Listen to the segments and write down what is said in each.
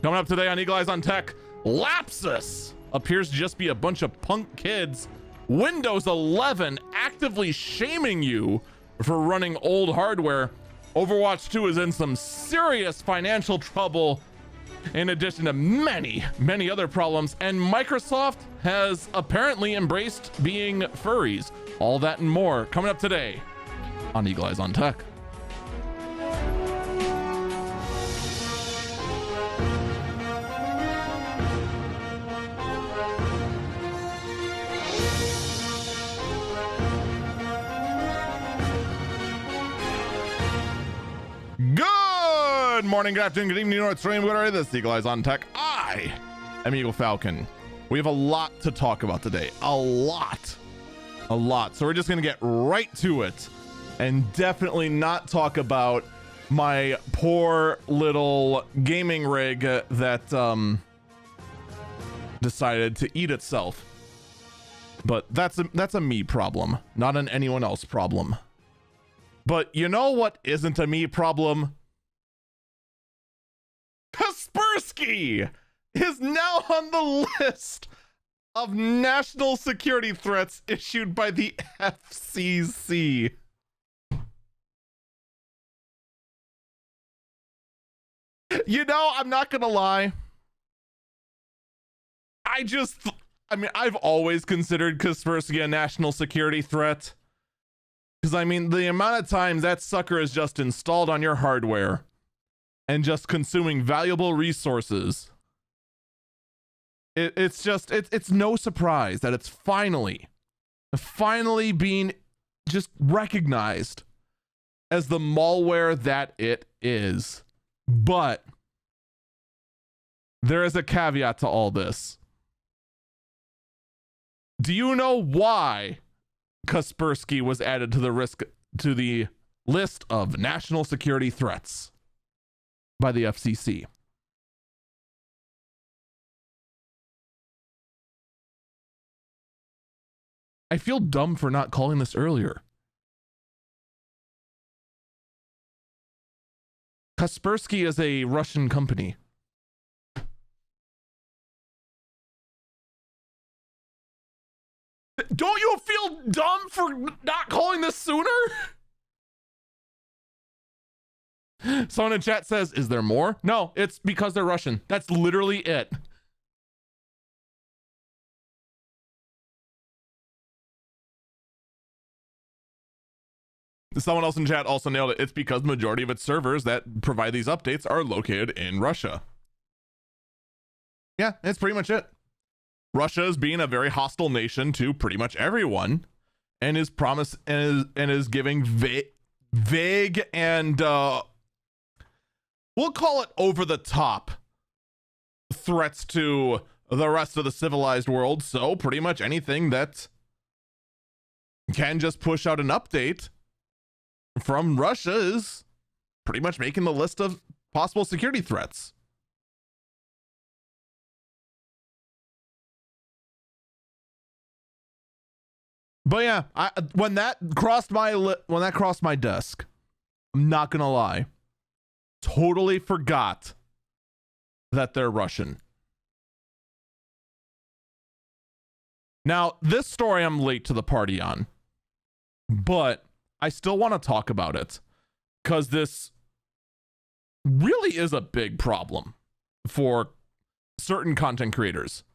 Coming up today on Eagle Eyes on Tech, Lapsus appears to just be a bunch of punk kids. Windows 11 actively shaming you for running old hardware. Overwatch 2 is in some serious financial trouble, in addition to many other problems. And Microsoft has apparently embraced being furries. All that and more coming up today on Eagle Eyes on Tech. Good morning, good afternoon, good evening, North Stream. What are this? Eagle Eyes on Tech. I am Eagle Falcon. We have a lot to talk about today. A lot. So we're just going to get right to it and definitely not talk about my poor little gaming rig that decided to eat itself. But that's a me problem, not an anyone else problem. But you know what isn't a me problem? Kaspersky is now on the list of national security threats issued by the FCC. You know, I'm not gonna lie. I've always considered Kaspersky a national security threat. Because, I mean, the amount of times that sucker is just installed on your hardware and just consuming valuable resources. It's no surprise that it's finally being just recognized as the malware that it is. But there is a caveat to all this. Do you know why Kaspersky was added to the list of national security threats by the FCC? I feel dumb for not calling this earlier. Kaspersky is a Russian company. Don't you feel dumb for not calling this sooner? Someone in chat says, is there more? No, it's because they're Russian. That's literally it. Someone else in chat also nailed it. It's because the majority of its servers that provide these updates are located in Russia. Yeah, that's pretty much it. Russia is being a very hostile nation to pretty much everyone, and is giving vague and we'll call it over the top threats to the rest of the civilized world. So pretty much anything that can just push out an update from Russia is pretty much making the list of possible security threats. But yeah, when that crossed my desk, I'm not gonna lie, totally forgot that they're Russian. Now, this story I'm late to the party on, but I still want to talk about it because this really is a big problem for certain content creators.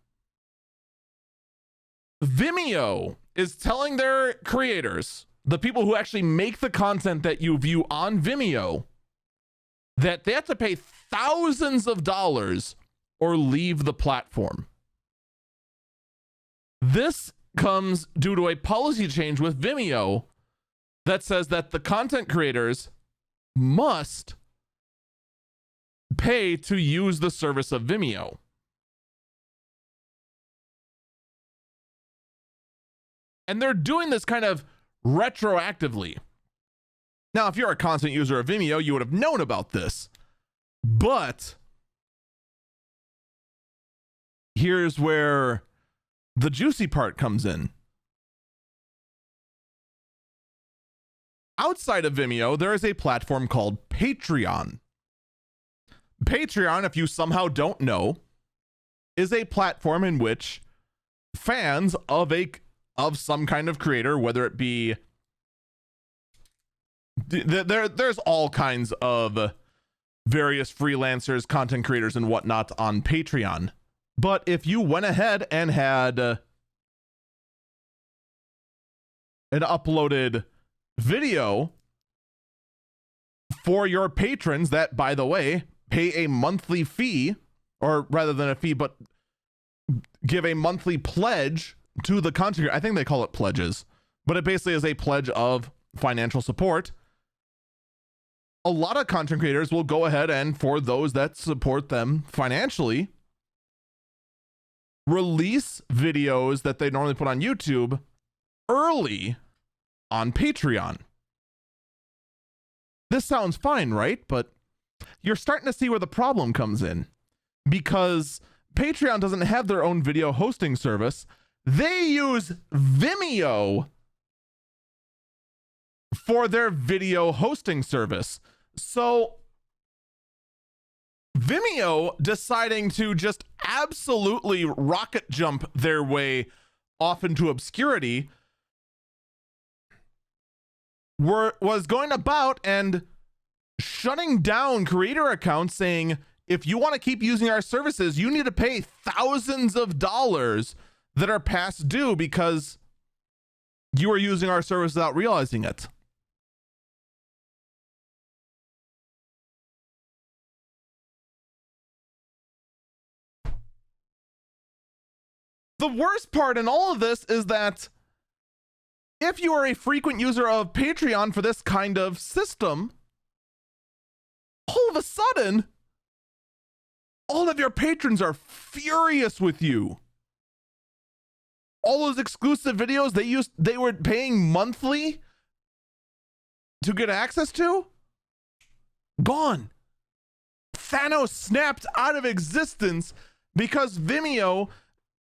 Vimeo is telling their creators, the people who actually make the content that you view on Vimeo, that they have to pay thousands of dollars or leave the platform. This comes due to a policy change with Vimeo that says that the content creators must pay to use the service of Vimeo. And they're doing this kind of retroactively. Now, if you're a constant user of Vimeo, you would have known about this. But here's where the juicy part comes in. Outside of Vimeo, there is a platform called Patreon. Patreon, if you somehow don't know, is a platform in which fans of some kind of creator, whether it be there's all kinds of various freelancers, content creators, and whatnot on Patreon. But if you went ahead and had an uploaded video for your patrons that, by the way, pay a monthly fee, or rather than a fee, but give a monthly pledge to the content creator. I think they call it pledges, but it basically is a pledge of financial support. A lot of content creators will go ahead and, for those that support them financially, release videos that they normally put on YouTube early on Patreon. This sounds fine, right? But you're starting to see where the problem comes in, because Patreon doesn't have their own video hosting service. They use Vimeo for their video hosting service. So Vimeo deciding to just absolutely rocket jump their way off into obscurity was going about and shutting down creator accounts, saying, if you want to keep using our services, you need to pay thousands of dollars that are past due because you are using our service without realizing it. The worst part in all of this is that if you are a frequent user of Patreon for this kind of system, all of a sudden, all of your patrons are furious with you. All those exclusive videos they were paying monthly to get access to, gone. Thanos snapped out of existence because Vimeo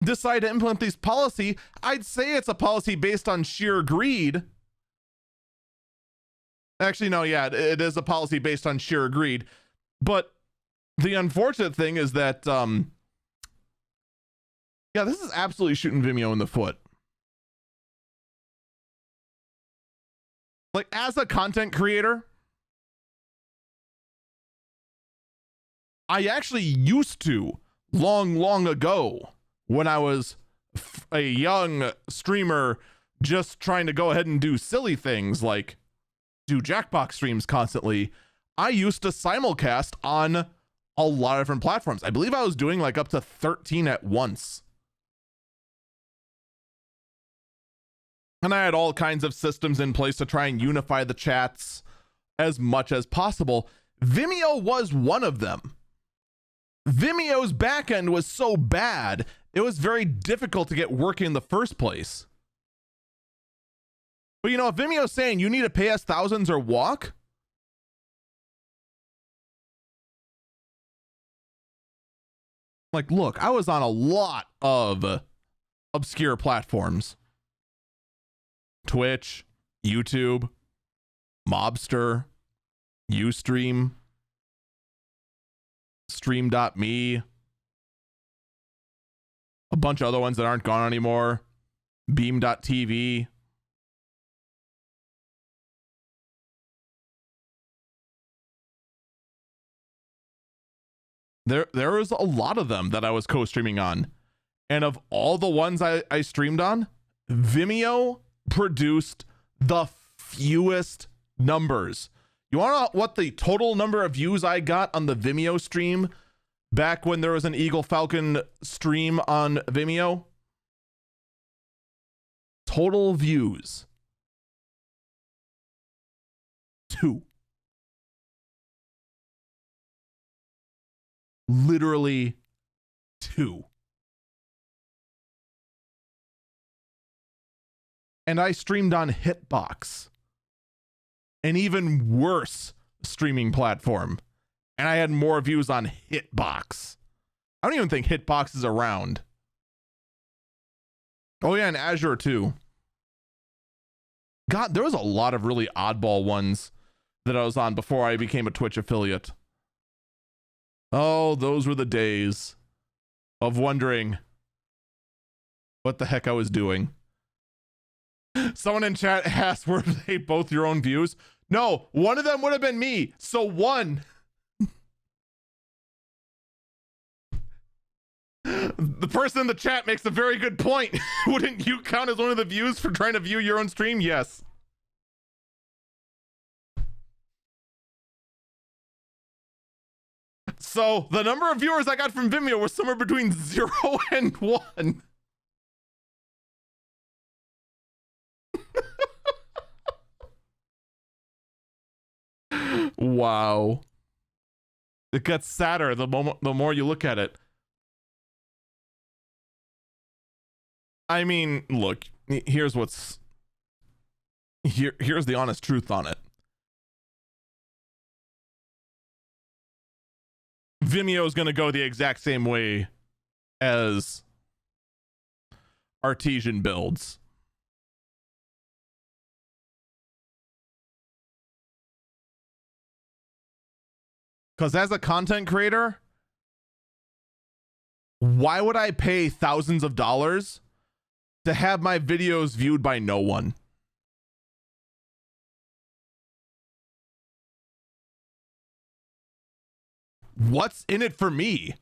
decided to implement this policy. I'd say it's a policy based on sheer greed. Actually, no, yeah, it is a policy based on sheer greed. But the unfortunate thing is that, yeah, this is absolutely shooting Vimeo in the foot. Like, as a content creator, I actually used to, long ago, when I was a young streamer just trying to go ahead and do silly things like do Jackbox streams constantly, I used to simulcast on a lot of different platforms. I believe I was doing like up to 13 at once. And I had all kinds of systems in place to try and unify the chats as much as possible. Vimeo was one of them. Vimeo's backend was so bad, it was very difficult to get working in the first place. But you know, if Vimeo's saying you need to pay us thousands or walk, like, look, I was on a lot of obscure platforms. Twitch, YouTube, Mobster, Ustream, Stream.me, a bunch of other ones that aren't gone anymore, Beam.tv. There was a lot of them that I was co-streaming on. And of all the ones I streamed on, Vimeo produced the fewest numbers. You want to know what the total number of views I got on the Vimeo stream back when there was an Eagle Falcon stream on Vimeo? Total views. 2. Literally 2. And I streamed on Hitbox, an even worse streaming platform. And I had more views on Hitbox. I don't even think Hitbox is around. Oh yeah, and Azure too. God, there was a lot of really oddball ones that I was on before I became a Twitch affiliate. Oh, those were the days of wondering what the heck I was doing. Someone in chat asked, were they both your own views? No, one of them would have been me. So one. The person in the chat makes a very good point. Wouldn't you count as one of the views for trying to view your own stream? Yes. So the number of viewers I got from Vimeo was somewhere between 0 and 1. Wow. It gets sadder the more you look at it. I mean, look, here's what's here's the honest truth on it. Vimeo is going to go the exact same way as Artesian builds. Because as a content creator, why would I pay thousands of dollars to have my videos viewed by no one? What's in it for me?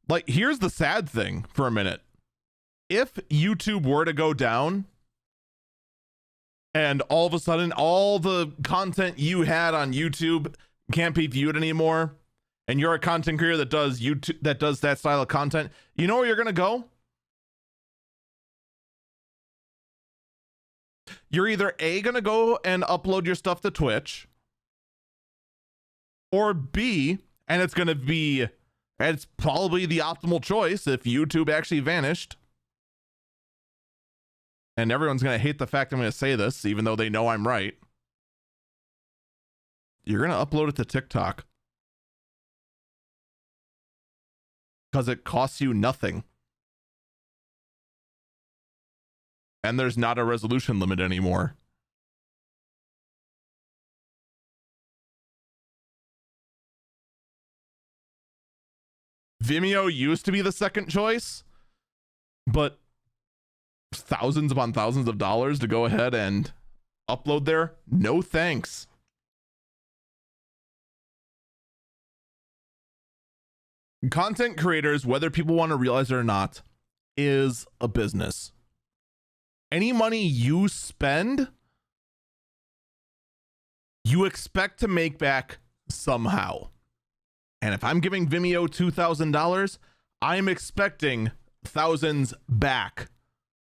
Like, here's the sad thing for a minute. If YouTube were to go down and all of a sudden all the content you had on YouTube can't be viewed anymore, and you're a content creator that does YouTube, that does that style of content, you know where you're gonna go? You're either A, gonna go and upload your stuff to Twitch, or B, and it's gonna be, it's probably the optimal choice if YouTube actually vanished. And everyone's gonna hate the fact I'm gonna say this, even though they know I'm right. You're gonna upload it to TikTok. Because it costs you nothing. And there's not a resolution limit anymore. Vimeo used to be the second choice, but thousands upon thousands of dollars to go ahead and upload there? No thanks. Content creators, whether people want to realize it or not, is a business. Any money you spend, you expect to make back somehow. And if I'm giving Vimeo $2,000, I'm expecting thousands back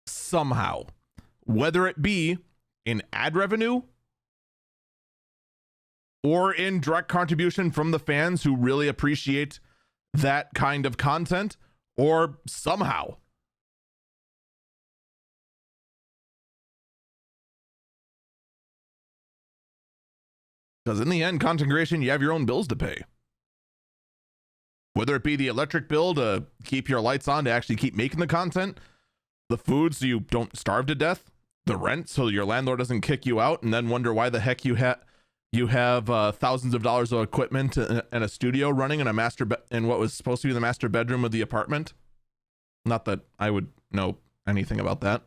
somehow. Whether it be in ad revenue or in direct contribution from the fans who really appreciate that kind of content, or somehow. Because in the end, content creation, you have your own bills to pay. Whether it be the electric bill to keep your lights on to actually keep making the content, the food so you don't starve to death, the rent so your landlord doesn't kick you out and then wonder why the heck you have thousands of dollars of equipment and a studio running in in what was supposed to be the master bedroom of the apartment. Not that I would know anything about that.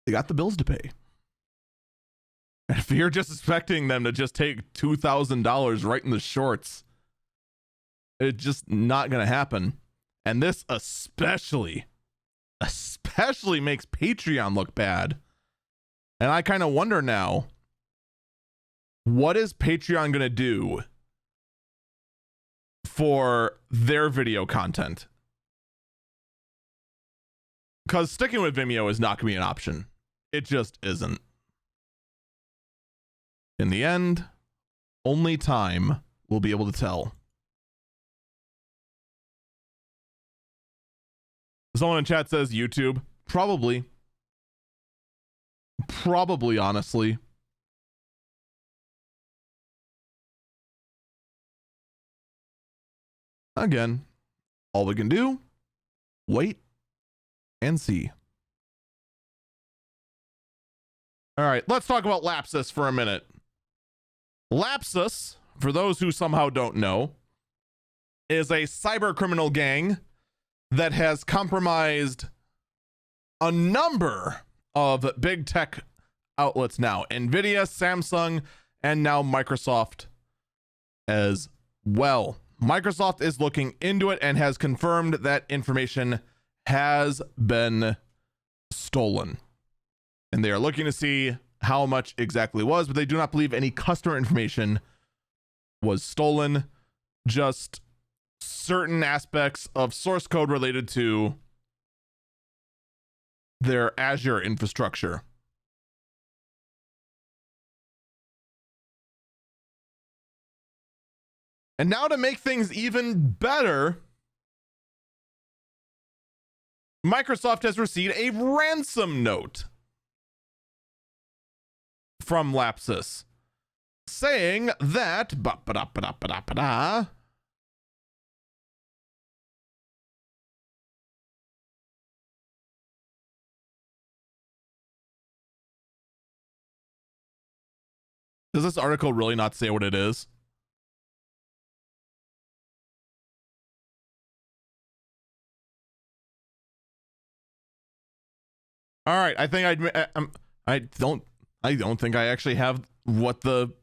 They got the bills to pay. And if you're just expecting them to just take $2,000 right in the shorts, it's just not going to happen. And this especially makes Patreon look bad. And I kind of wonder now, what is Patreon going to do for their video content? Because sticking with Vimeo is not going to be an option. It just isn't. In the end, only time will be able to tell. Someone in chat says YouTube. Probably. Probably, honestly. Again, all we can do, wait and see. All right, let's talk about Lapsus for a minute. Lapsus, for those who somehow don't know, is a cyber criminal gang that has compromised a number of big tech outlets now. Nvidia, Samsung, and now Microsoft as well. Microsoft is looking into it and has confirmed that information has been stolen. And they are looking to see how much exactly was, but they do not believe any customer information was stolen. Just certain aspects of source code related to their Azure infrastructure. And now to make things even better, Microsoft has received a ransom note from Lapsus saying that does this article really not say what it is? All right, I think I don't think I actually have what the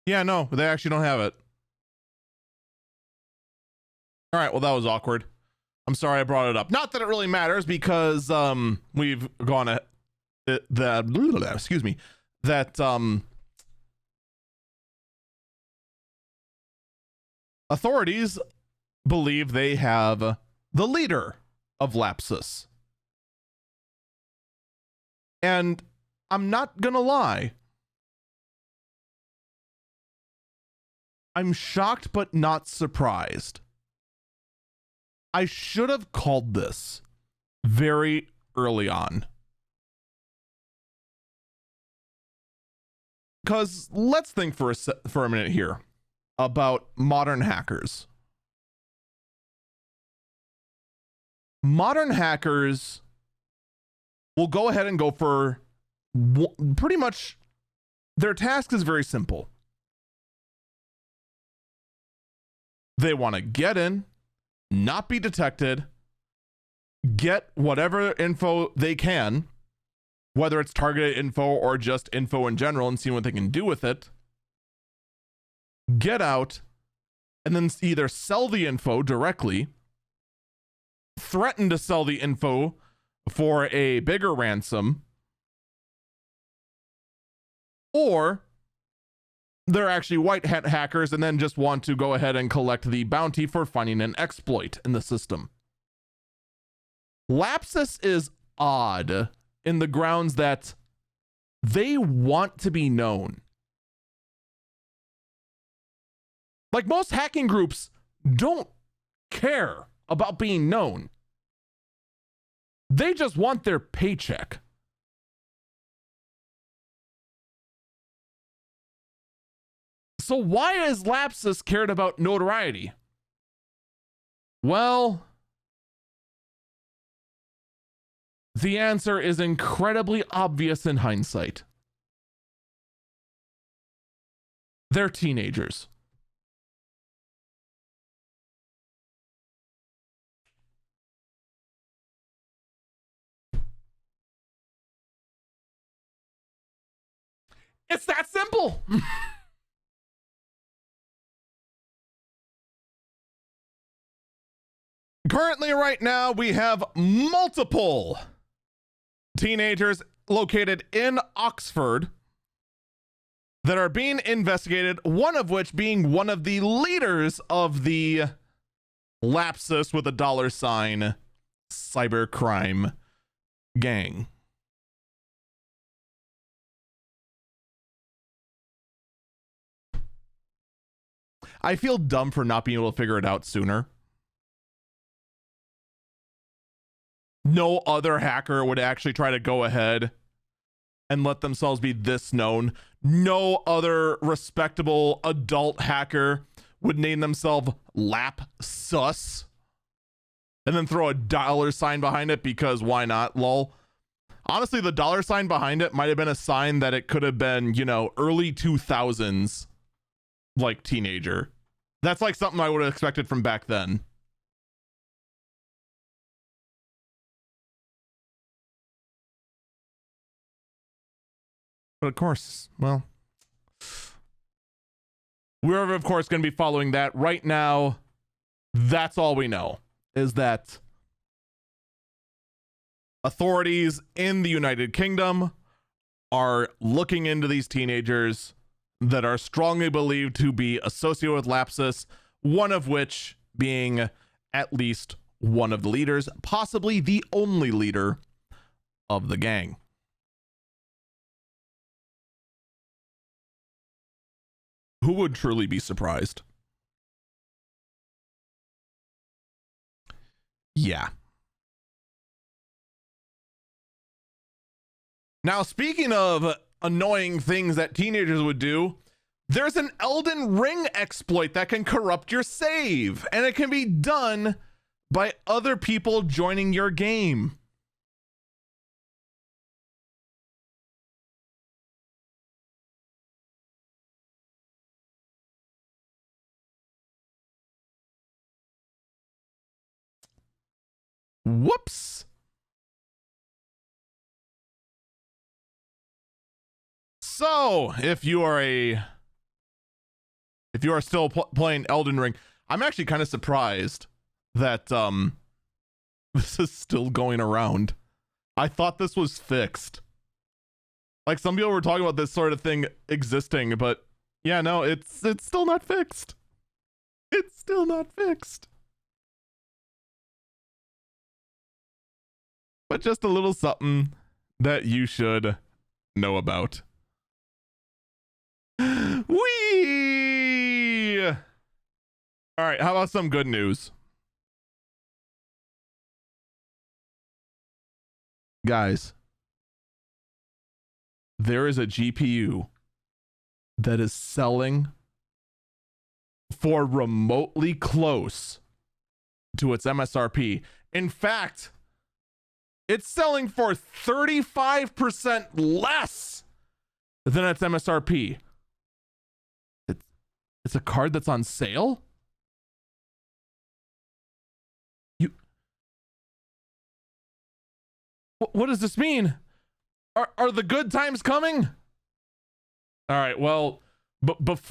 Yeah, no, they actually don't have it. All right, well that was awkward. I'm sorry I brought it up. Not that it really matters because we've gone authorities believe they have the leader of Lapsus. And I'm not gonna lie, I'm shocked but not surprised. I should have called this very early on. Because let's think for a minute here about modern hackers. Modern hackers will go ahead and go for pretty much their task is very simple. They want to get in, not be detected, get whatever info they can, whether it's targeted info or just info in general, and see what they can do with it, get out, and then either sell the info directly, threaten to sell the info for a bigger ransom, or they're actually white hat hackers and then just want to go ahead and collect the bounty for finding an exploit in the system. Lapsus is odd in the grounds that they want to be known. Like most hacking groups don't care about being known. They just want their paycheck. So why has Lapsus cared about notoriety? Well, the answer is incredibly obvious in hindsight. They're teenagers. It's that simple. Currently, right now, we have multiple teenagers located in Oxford that are being investigated, one of which being one of the leaders of the Lapsus with a $sign cybercrime gang. I feel dumb for not being able to figure it out sooner. No other hacker would actually try to go ahead and let themselves be this known. No other respectable adult hacker would name themselves Lapsus and then throw a $sign behind it because why not, lol. Honestly, the $sign behind it might have been a sign that it could have been, you know, early 2000s, like teenager. That's like something I would have expected from back then. But of course, well, we're of course going to be following that. Right now, that's all we know, is that authorities in the United Kingdom are looking into these teenagers that are strongly believed to be associated with Lapsus, one of which being at least one of the leaders, possibly the only leader of the gang. Who would truly be surprised? Yeah. Now, speaking of annoying things that teenagers would do, there's an Elden Ring exploit that can corrupt your save, and it can be done by other people joining your game. Whoops. So, if you are still playing Elden Ring, I'm actually kind of surprised that this is still going around. I thought this was fixed. Like, some people were talking about this sort of thing existing, but yeah, no, it's still not fixed. It's still not fixed. But just a little something that you should know about. Whee! All right, how about some good news? Guys, there is a GPU that is selling for remotely close to its MSRP. In fact, it's selling for 35% less than its MSRP. It's a card that's on sale? What does this mean? Are the good times coming? All right, well,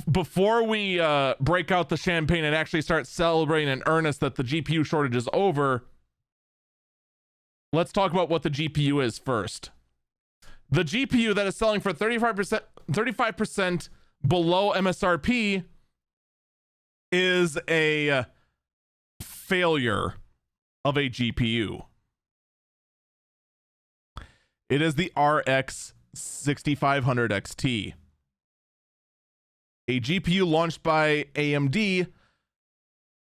before we break out the champagne and actually start celebrating in earnest that the GPU shortage is over, let's talk about what the GPU is first. The GPU that is selling for 35% below MSRP is a failure of a GPU. It is the RX 6500 XT, a GPU launched by AMD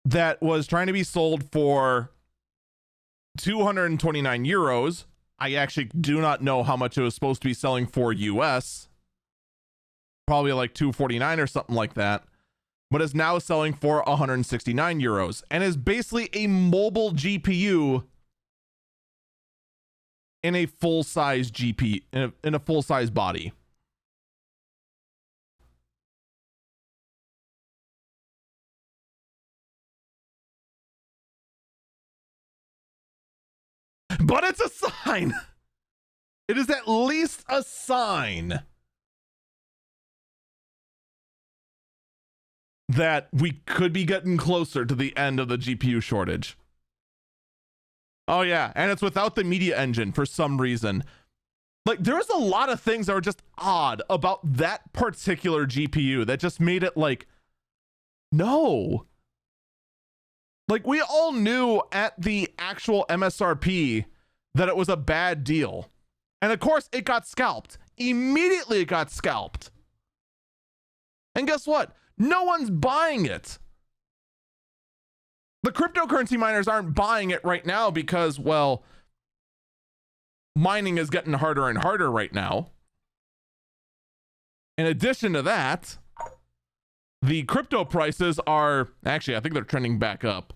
that was trying to be sold for 229 euros. I actually do not know how much it was supposed to be selling for US. Probably like 249 or something like that. But is now selling for 169 euros and is basically a mobile GPU in a full-size GPU, in a full-size body. But it's a sign. It is at least a sign that we could be getting closer to the end of the GPU shortage. Oh yeah, and it's without the media engine for some reason. Like, there's a lot of things that are just odd about that particular GPU that just made it like, no. Like, we all knew at the actual MSRP that it was a bad deal. And of course, it got scalped. Immediately it got scalped. And guess what? No one's buying it. The cryptocurrency miners aren't buying it right now because, well, mining is getting harder and harder right now. In addition to that, the crypto prices are actually, I think they're trending back up.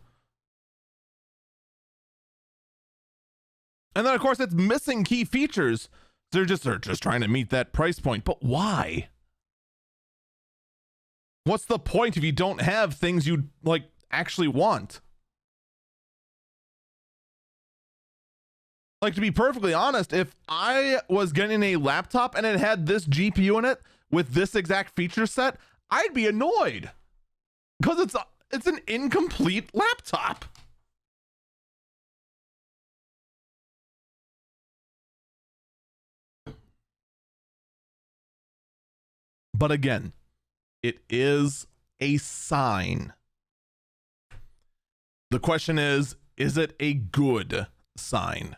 And then of course it's missing key features. They're just trying to meet that price point. But why? What's the point if you don't have things you like actually want? Like, to be perfectly honest, if I was getting a laptop and it had this GPU in it with this exact feature set, I'd be annoyed because it's an incomplete laptop. But again, it is a sign. The question is it a good sign?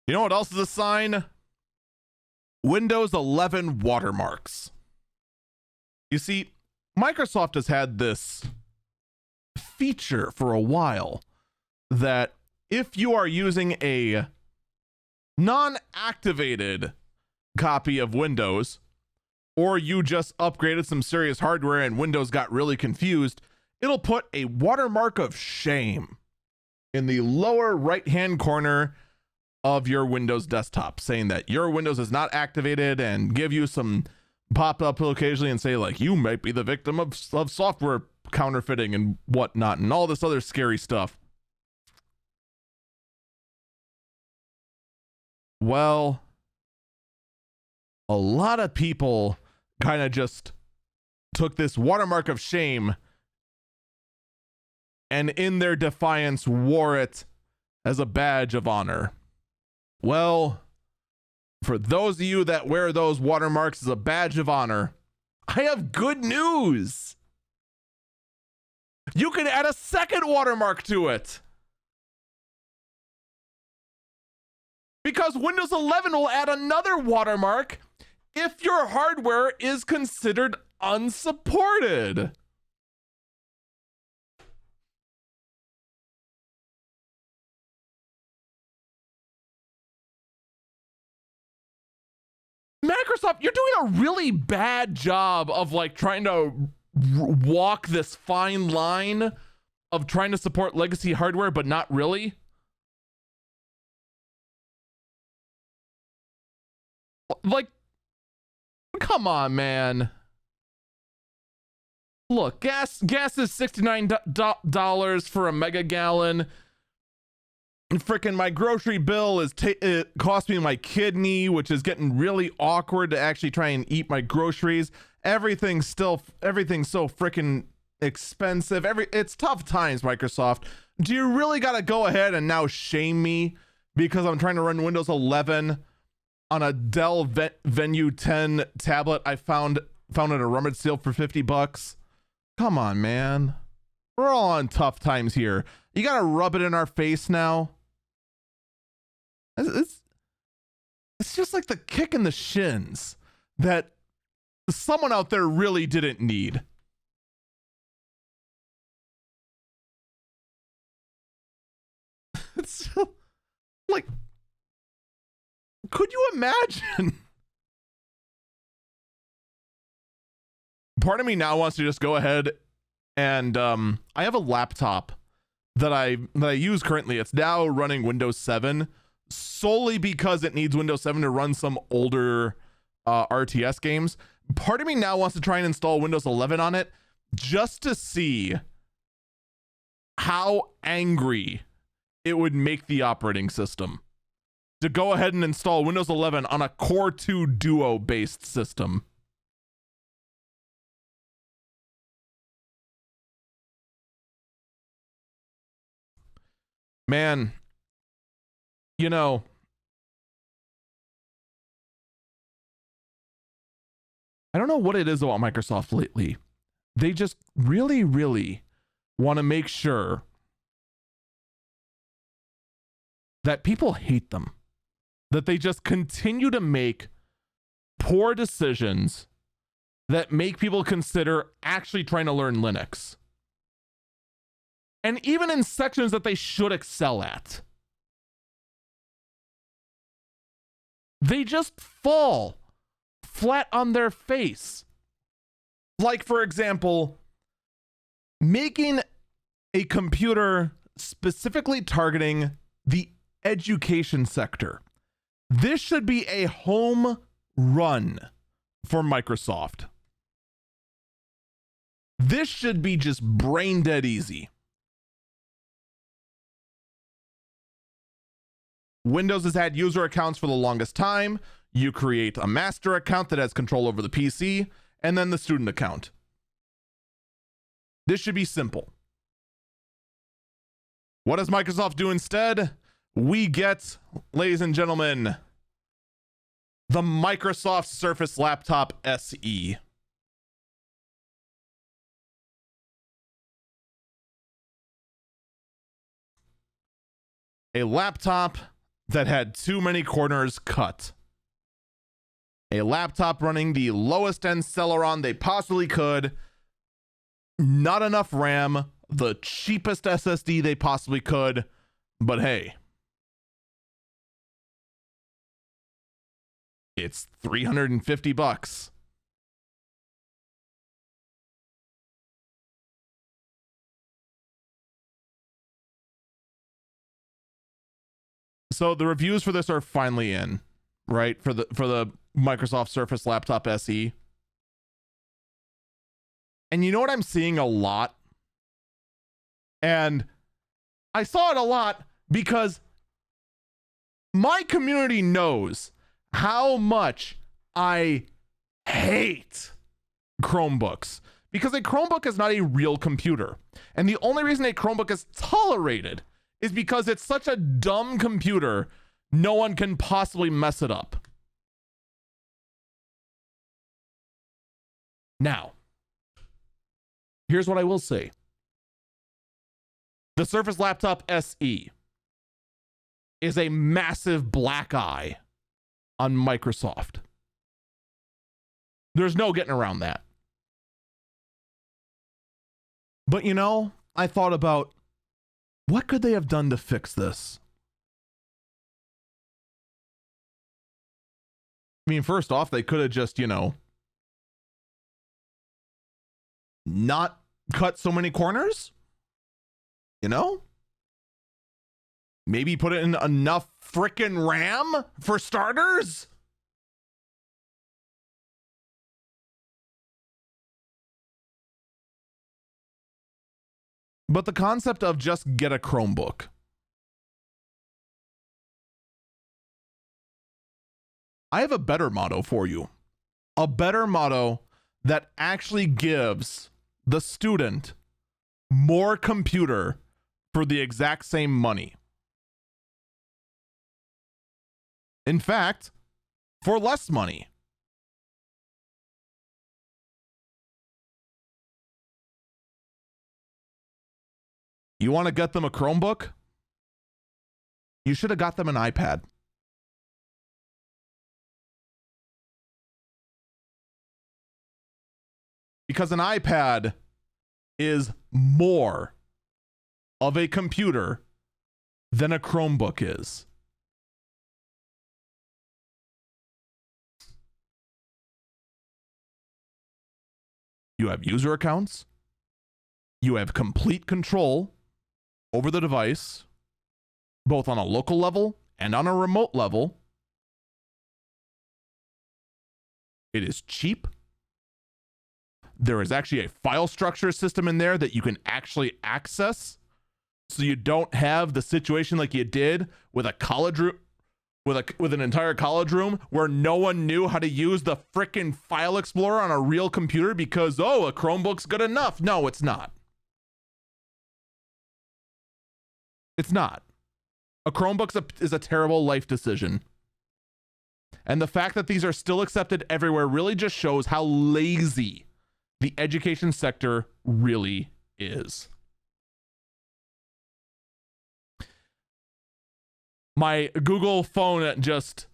You know what else is a sign? Windows 11 watermarks. You see, Microsoft has had this feature for a while that if you are using a non-activated copy of Windows, or you just upgraded some serious hardware and Windows got really confused, it'll put a watermark of shame in the lower right-hand corner of your Windows desktop, saying that your Windows is not activated and give you some pop-up occasionally and say like you might be the victim of software counterfeiting and whatnot and all this other scary stuff. Well, a lot of people kind of just took this watermark of shame and in their defiance wore it as a badge of honor. Well, for those of you that wear those watermarks as a badge of honor, I have good news. You can add a second watermark to it. Because Windows 11 will add another watermark if your hardware is considered unsupported. Microsoft, you're doing a really bad job of like trying to walk this fine line of trying to support legacy hardware, but not really. Like, come on, man. Look, gas is $69 for a mega gallon. Freaking my grocery bill is it cost me my kidney, which is getting really awkward to actually try and eat my groceries. Everything's so freaking expensive. It's tough times, Microsoft. Do you really got to go ahead and now shame me because I'm trying to run Windows 11 on a Dell Venue 10 tablet I found at a rummage sale for $50? Come on, man. We're all on tough times here. You got to rub it in our face now. It's just like the kick in the shins that someone out there really didn't need. It's like, could you imagine? Part of me now wants to just go ahead and I have a laptop that I use currently. It's now running Windows 7 solely because it needs Windows 7 to run some older RTS games. Part of me now wants to try and install Windows 11 on it just to see how angry it would make the operating system to go ahead and install Windows 11 on a Core 2 Duo based system. Man, you know, I don't know what it is about Microsoft lately. They just really, really want to make sure that people hate them, that they just continue to make poor decisions that make people consider actually trying to learn Linux. And even in sections that they should excel at, they just fall flat on their face. Like, for example, making a computer specifically targeting the education sector. This should be a home run for Microsoft. This should be just brain dead easy. Windows has had user accounts for the longest time. You create a master account that has control over the PC, and then the student account. This should be simple. What does Microsoft do instead? We get, ladies and gentlemen, the Microsoft Surface Laptop SE. A laptop that had too many corners cut. A laptop running the lowest end Celeron they possibly could. Not enough RAM, the cheapest SSD they possibly could, but hey, it's $350. So the reviews for this are finally in, right? For the Microsoft Surface Laptop SE. And you know what I'm seeing a lot? And I saw it a lot because my community knows how much I hate Chromebooks, because a Chromebook is not a real computer. And the only reason a Chromebook is tolerated is because it's such a dumb computer, no one can possibly mess it up. Now, here's what I will say. The Surface Laptop SE is a massive black eye on Microsoft. There's no getting around that. But you know, I thought about what could they have done to fix this? I mean, first off, they could have just, you know, not cut so many corners. You know? Maybe put in enough frickin' RAM for starters? But the concept of just get a Chromebook. I have a better motto for you. A better motto that actually gives the student more computer for the exact same money. In fact, for less money. You want to get them a Chromebook? You should have got them an iPad. Because an iPad is more of a computer than a Chromebook is. You have user accounts. You have complete control over the device, both on a local level and on a remote level. It is cheap. There is actually a file structure system in there that you can actually access, so you don't have the situation like you did with a college room, with an entire college room where no one knew how to use the frickin' file explorer on a real computer because, oh, a Chromebook's good enough. No, it's not. It's not. A Chromebook is a terrible life decision. And the fact that these are still accepted everywhere really just shows how lazy the education sector really is. My Google phone just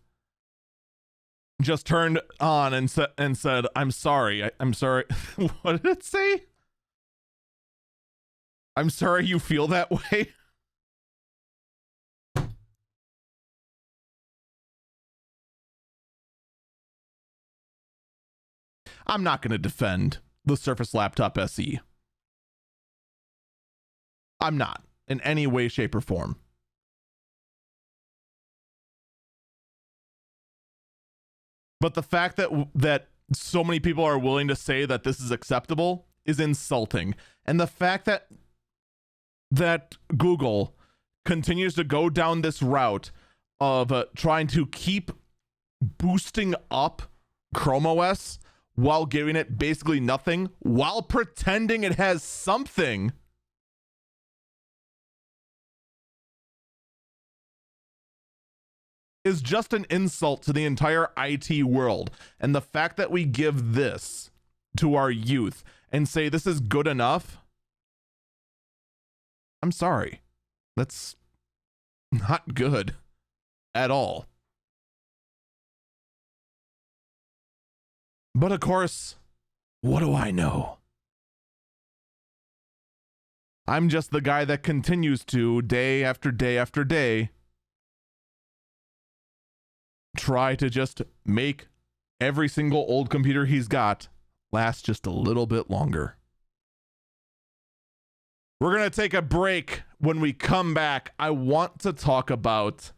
turned on and said, I'm sorry. I'm sorry. What did it say? I'm sorry you feel that way. I'm not going to defend the Surface Laptop SE. I'm not in any way, shape, or form. But the fact that so many people are willing to say that this is acceptable is insulting. And the fact that Google continues to go down this route of trying to keep boosting up Chrome OS while giving it basically nothing, while pretending it has something, is just an insult to the entire IT world. And the fact that we give this to our youth and say this is good enough, I'm sorry. That's not good at all. But of course, what do I know? I'm just the guy that continues to, day after day after day, try to just make every single old computer he's got last just a little bit longer. We're going to take a break. When we come back, I want to talk about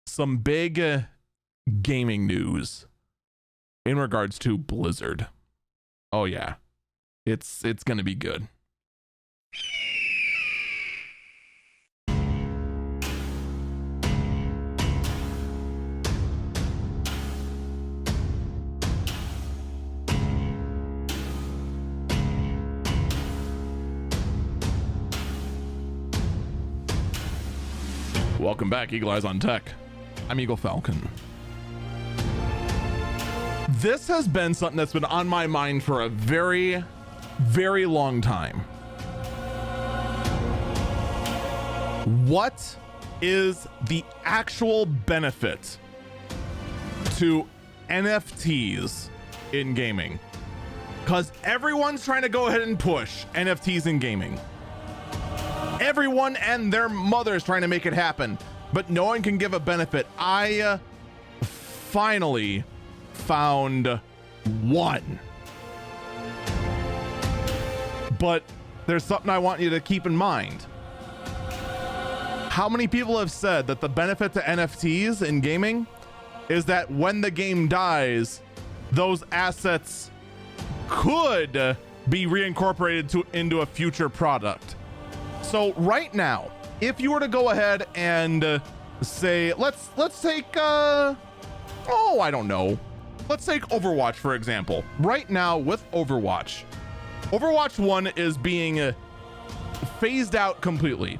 some big gaming news in regards to Blizzard. Oh yeah, it's going to be good. Welcome back, Eagle Eyes on Tech. I'm Eagle Falcon. This has been something that's been on my mind for a very, very long time. What is the actual benefit to NFTs in gaming? Because everyone's trying to go ahead and push NFTs in gaming. Everyone and their mother's trying to make it happen, but no one can give a benefit. I finally found one. But there's something I want you to keep in mind. How many people have said that the benefit to NFTs in gaming is that when the game dies, those assets could be reincorporated into a future product? So right now, if you were to go ahead and say, let's take, I don't know. Let's take Overwatch, for example. Right now with Overwatch 1 is being phased out completely.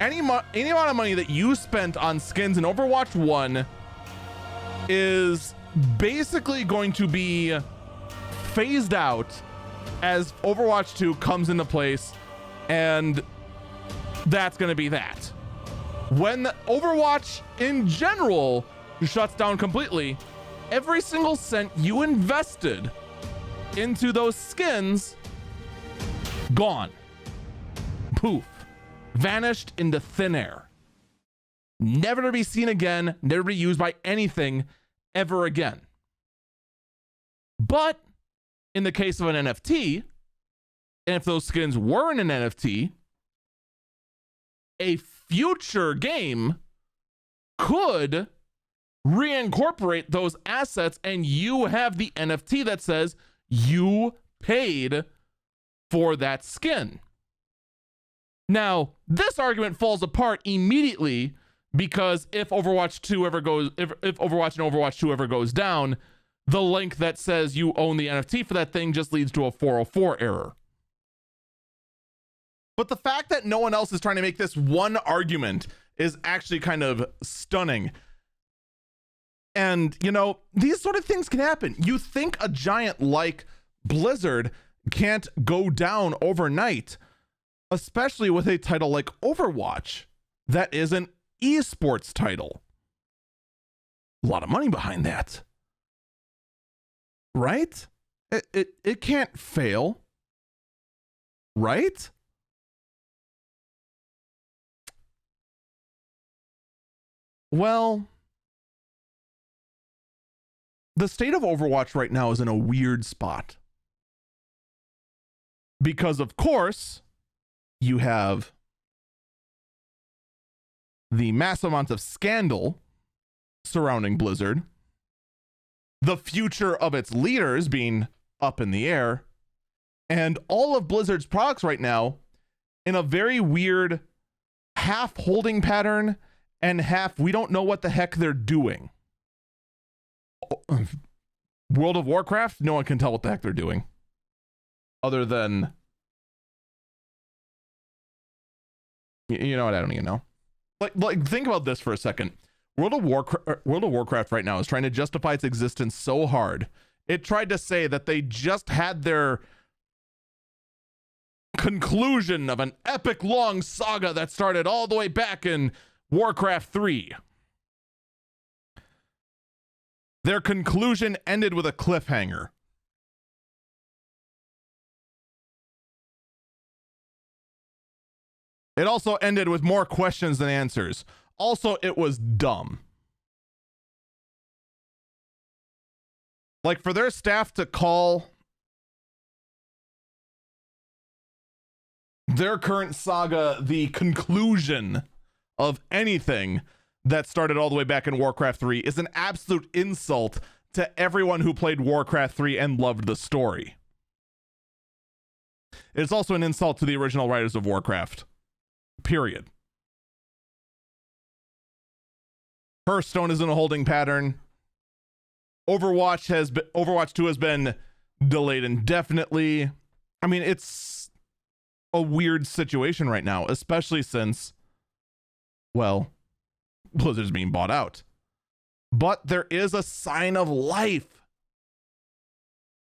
Any amount of money that you spent on skins in Overwatch 1 is basically going to be phased out as Overwatch 2 comes into place, and that's going to be that. When Overwatch in general shuts down completely, every single cent you invested into those skins, gone. Poof. Vanished into thin air. Never to be seen again, never to be used by anything ever again. But in the case of an NFT, and if those skins were in an NFT, a future game could reincorporate those assets, and you have the NFT that says you paid for that skin. Now, this argument falls apart immediately because if Overwatch 2 ever goes, if Overwatch and Overwatch 2 ever goes down, the link that says you own the NFT for that thing just leads to a 404 error. But the fact that no one else is trying to make this one argument is actually kind of stunning. And, you know, these sort of things can happen. You think a giant like Blizzard can't go down overnight, especially with a title like Overwatch that is an esports title. A lot of money behind that. Right? It can't fail. Right? Well, the state of Overwatch right now is in a weird spot. Because, of course, you have the massive amount of scandal surrounding Blizzard, the future of its leaders being up in the air, and all of Blizzard's products right now in a very weird half holding pattern and half we don't know what the heck they're doing. World of Warcraft, no one can tell what the heck they're doing. Other than, you know what, I don't even know. Like think about this for a second. World of Warcraft right now is trying to justify its existence so hard. It tried to say that they just had their conclusion of an epic long saga that started all the way back in Warcraft 3. Their conclusion ended with a cliffhanger. It also ended with more questions than answers. Also, it was dumb. Like, for their staff to call their current saga the conclusion of anything that started all the way back in Warcraft 3 is an absolute insult to everyone who played Warcraft 3 and loved the story. It's also an insult to the original writers of Warcraft. Period. Hearthstone is in a holding pattern. Overwatch 2 has been delayed indefinitely. I mean, it's a weird situation right now, especially since, well, Blizzard's being bought out. But there is a sign of life.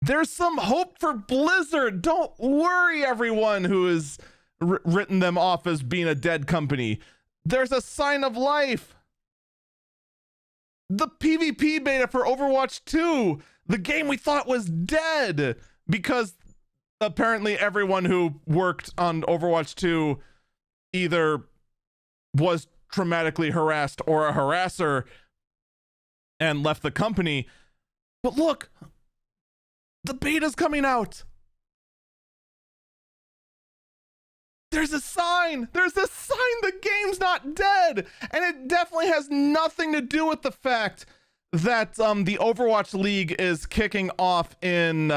There's some hope for Blizzard. Don't worry, everyone who has written them off as being a dead company. There's a sign of life. The PvP beta for Overwatch 2, the game we thought was dead because apparently everyone who worked on Overwatch 2 either was traumatically harassed or a harasser and left the company. But look, the beta's coming out. There's a sign. There's a sign the game's not dead. And it definitely has nothing to do with the fact that the Overwatch League is kicking off on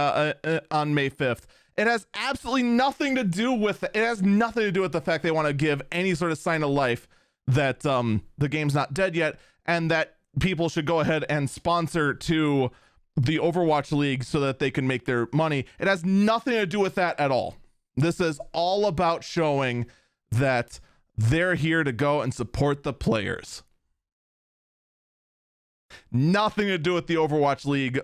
May 5th. It has absolutely nothing to do with it. It has nothing to do with the fact they want to give any sort of sign of life that the game's not dead yet and that people should go ahead and sponsor to the Overwatch League so that they can make their money. It has nothing to do with that at all. This is all about showing that they're here to go and support the players. Nothing to do with the Overwatch League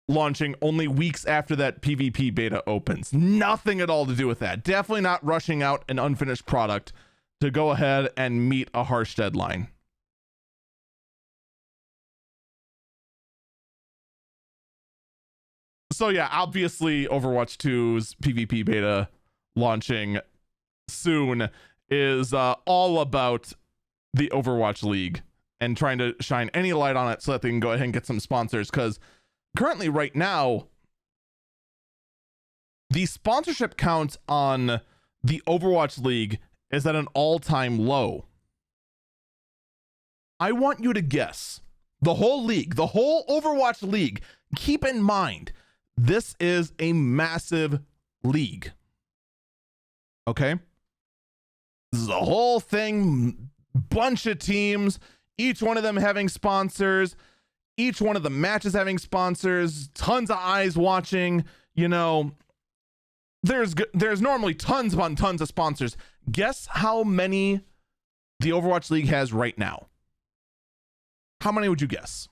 launching only weeks after that PvP beta opens. Nothing at all to do with that. Definitely not rushing out an unfinished product to go ahead and meet a harsh deadline. So yeah, obviously Overwatch 2's PvP beta launching soon is all about the Overwatch League and trying to shine any light on it so that they can go ahead and get some sponsors, because currently right now the sponsorship count on the Overwatch League is at an all-time low. I want you to guess. The whole league, the whole Overwatch League, keep in mind, this is a massive league. Okay? This is a whole thing, bunch of teams, each one of them having sponsors, each one of the matches having sponsors, tons of eyes watching, you know. There's normally tons upon tons of sponsors. Guess how many the Overwatch League has right now? How many would you guess?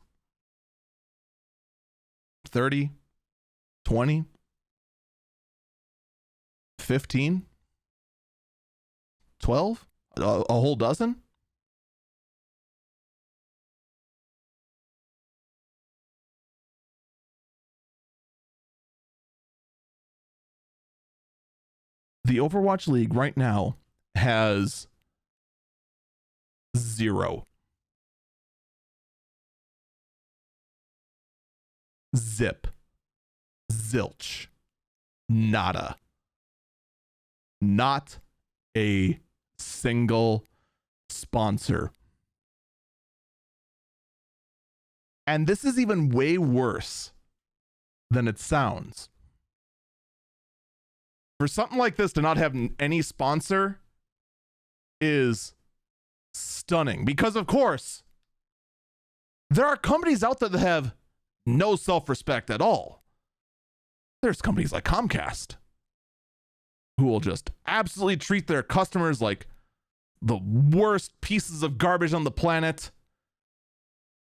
30? 20? 15? 12? A whole dozen? The Overwatch League right now has 0. Zip. Zilch. Nada. Not a single sponsor. And this is even way worse than it sounds. For something like this to not have any sponsor is stunning, because of course there are companies out there that have no self-respect at all. There's companies like Comcast who will just absolutely treat their customers like the worst pieces of garbage on the planet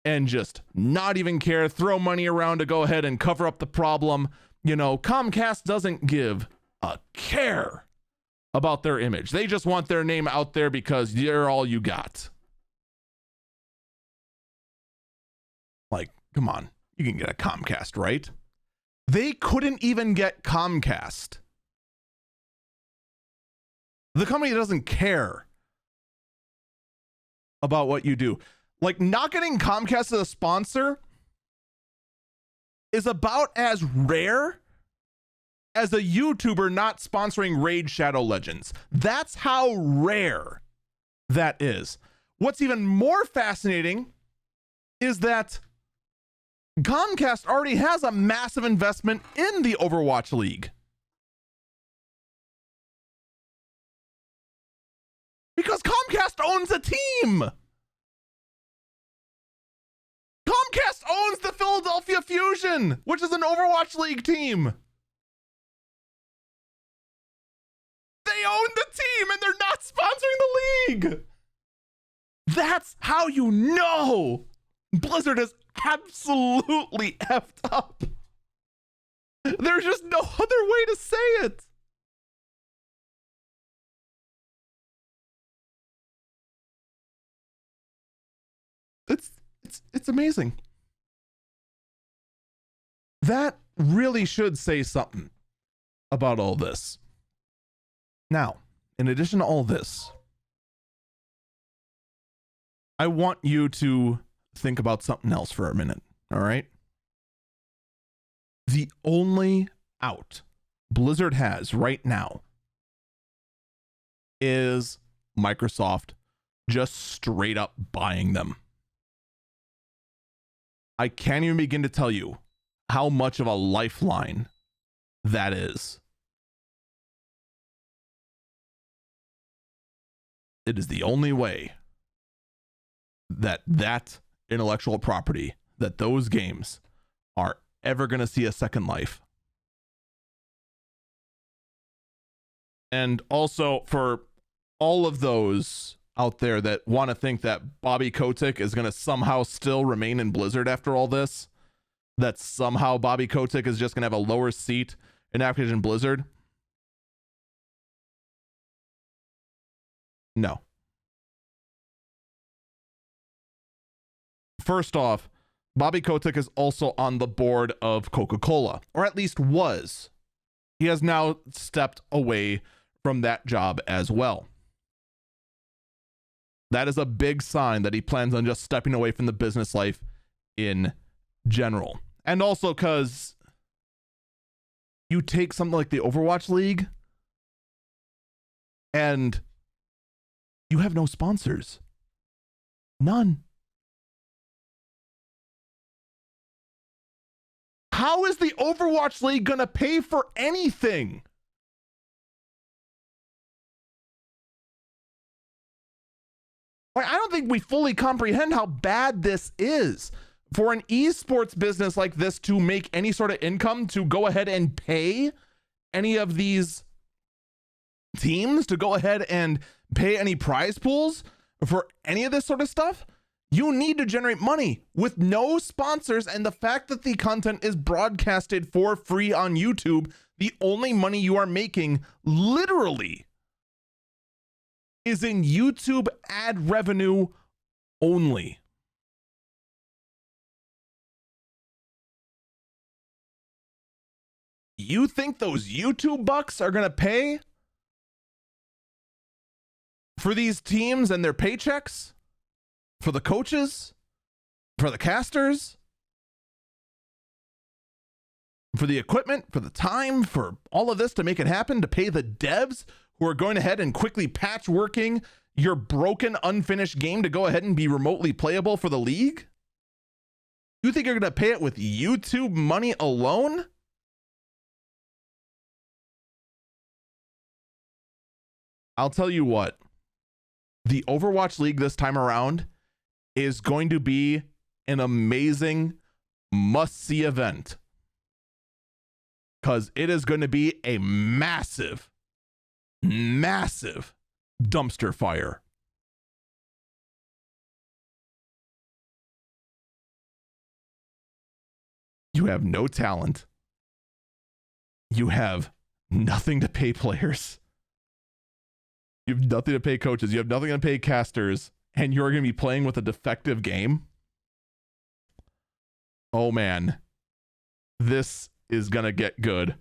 and just not even care, throw money around to go ahead and cover up the problem. You know, Comcast doesn't give a care about their image. They just want their name out there because you're all you got. Like, come on, you can get a Comcast, right? They couldn't even get Comcast. The company doesn't care about what you do. Like, not getting Comcast as a sponsor is about as rare as a YouTuber not sponsoring Raid Shadow Legends. That's how rare that is. What's even more fascinating is that Comcast already has a massive investment in the Overwatch League. Because Comcast owns a team. Comcast owns the Philadelphia Fusion, which is an Overwatch League team. They own the team and they're not sponsoring the league. That's how you know Blizzard is absolutely effed up. There's just no other way to say it. It's amazing. That really should say something about all this. Now, in addition to all this, I want you to think about something else for a minute, all right? The only out Blizzard has right now is Microsoft just straight up buying them. I can't even begin to tell you how much of a lifeline that is. It is the only way that intellectual property, that those games are ever going to see a second life. And also for all of those out there that want to think that Bobby Kotick is going to somehow still remain in Blizzard after all this, that somehow Bobby Kotick is just going to have a lower seat in Activision Blizzard. No. First off, Bobby Kotick is also on the board of Coca-Cola, or at least was. He has now stepped away from that job as well. That is a big sign that he plans on just stepping away from the business life in general. And also because you take something like the Overwatch League and you have no sponsors. None. How is the Overwatch League going to pay for anything? Like, I don't think we fully comprehend how bad this is for an esports business like this to make any sort of income, to go ahead and pay any of these teams, to go ahead and pay any prize pools for any of this sort of stuff. You need to generate money with no sponsors, and the fact that the content is broadcasted for free on YouTube, the only money you are making literally is in YouTube ad revenue only. You think those YouTube bucks are going to pay for these teams and their paychecks? For the coaches? For the casters? for the equipment, for the time, for all of this to make it happen, to pay the devs who are going ahead and quickly patchworking your broken, unfinished game to go ahead and be remotely playable for the league? You think you're going to pay it with YouTube money alone? I'll tell you what, the Overwatch League this time around is going to be an amazing must-see event, because it is going to be a massive dumpster fire. You have no talent. You have nothing to pay players. You have nothing to pay coaches. You have nothing to pay casters. And you're going to be playing with a defective game. Oh, man. This is going to get good.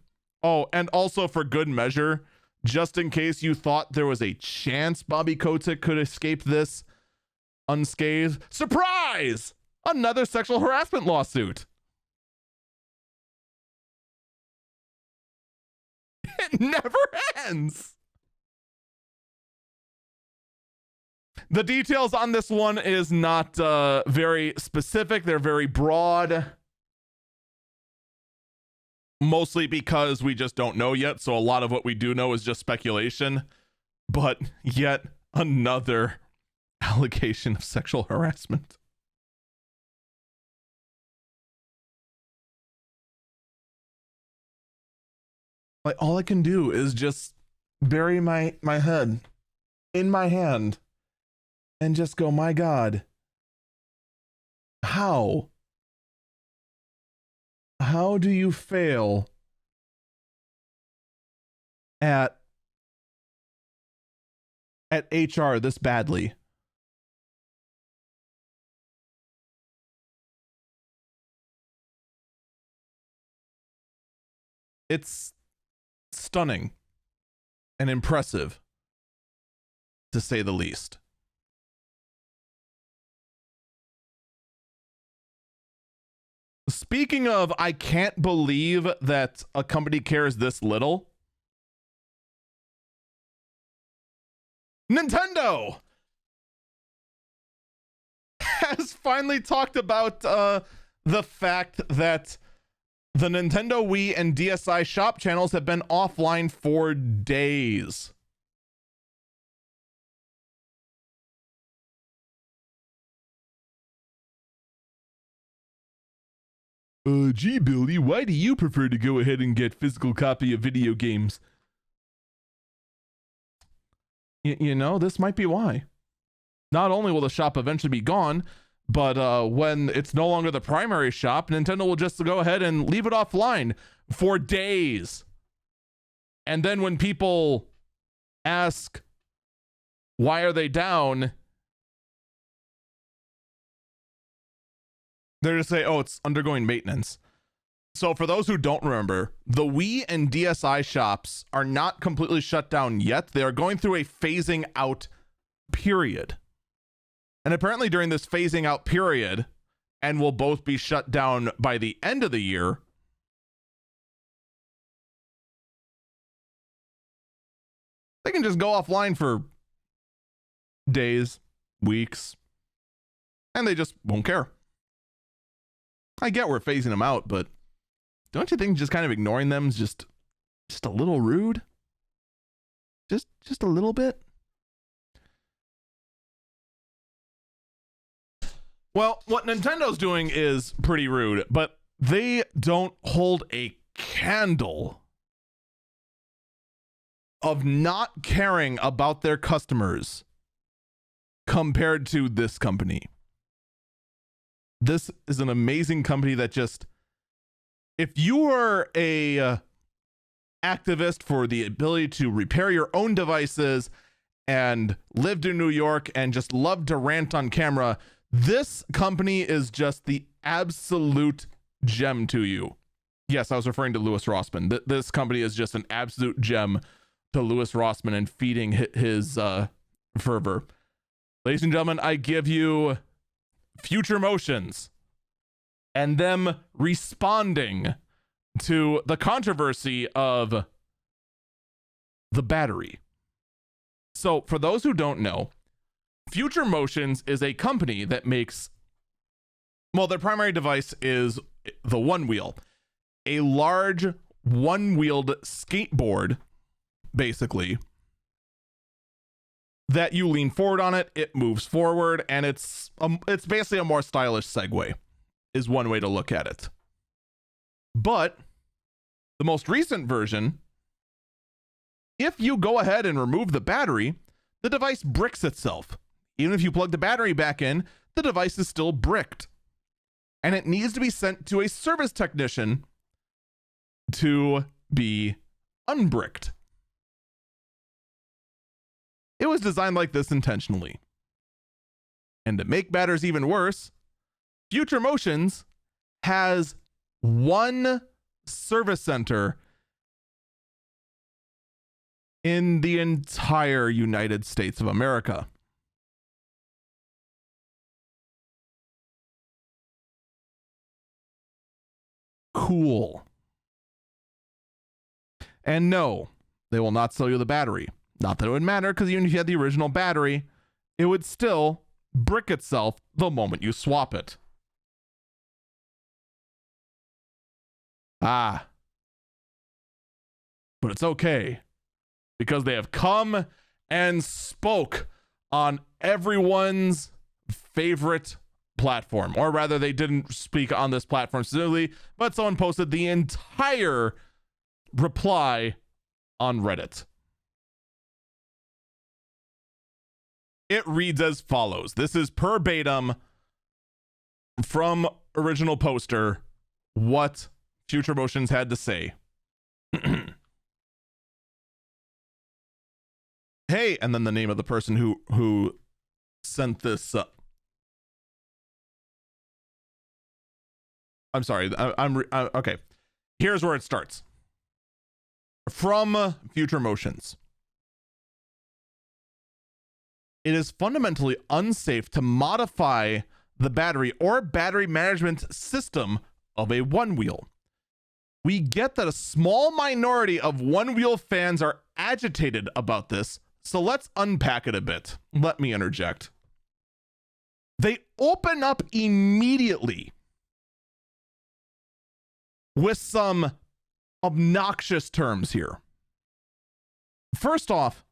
Oh, and also for good measure, just in case you thought there was a chance Bobby Kotick could escape this unscathed, surprise! Another sexual harassment lawsuit. It never ends. The details on this one is not very specific. They're very broad. Mostly because we just don't know yet. So a lot of what we do know is just speculation. But yet another allegation of sexual harassment. Like, all I can do is just bury my head in my hand and just go, my God, how do you fail at HR this badly? It's stunning and impressive, to say the least. Speaking of, I can't believe that a company cares this little. Nintendo has finally talked about the fact that the Nintendo Wii and DSi shop channels have been offline for days. Gee, Billy, why do you prefer to go ahead and get physical copy of video games? You know, this might be why. Not only will the shop eventually be gone, but when it's no longer the primary shop, Nintendo will just go ahead and leave it offline for days. And then when people ask, why are they down? They're just say, oh, it's undergoing maintenance. So for those who don't remember, the Wii and DSi shops are not completely shut down yet. They are going through a phasing out period. And apparently during this phasing out period, and will both be shut down by the end of the year, they can just go offline for days, weeks, and they just won't care. I get we're phasing them out, but don't you think just kind of ignoring them is just a little rude? Just a little bit? Well, what Nintendo's doing is pretty rude, but they don't hold a candle of not caring about their customers compared to this company. This is an amazing company that just, if you are a activist for the ability to repair your own devices and lived in New York and just love to rant on camera, this company is just the absolute gem to you. Yes, I was referring to Louis Rossmann. This company is just an absolute gem to Louis Rossmann and feeding his fervor. Ladies and gentlemen, I give you Future Motions and them responding to the controversy of the battery. So for those who don't know, Future Motions is a company that makes, well, their primary device is the One Wheel, a large one-wheeled skateboard, basically, that you lean forward on it moves forward, and it's basically a more stylish Segway, is one way to look at it. But the most recent version, if you go ahead and remove the battery, the device bricks itself. Even if you plug the battery back in, the device is still bricked. And it needs to be sent to a service technician to be unbricked. It was designed like this intentionally. And to make matters even worse, Future Motions has one service center in the entire United States of America. Cool. And no, they will not sell you the battery. Not that it would matter, because even if you had the original battery, it would still brick itself the moment you swap it. But it's okay, because they have come and spoke on everyone's favorite platform. Or rather, they didn't speak on this platform specifically, but someone posted the entire reply on Reddit. It reads as follows. This is verbatim from original poster, what Future Motions had to say. Hey, and then the name of the person who sent this up. I'm sorry. Okay. Here's where it starts. From Future Motions. It is fundamentally unsafe to modify the battery or battery management system of a one wheel. We get that a small minority of one wheel fans are agitated about this, so let's unpack it a bit. Let me interject. They open up immediately with some obnoxious terms here. First off,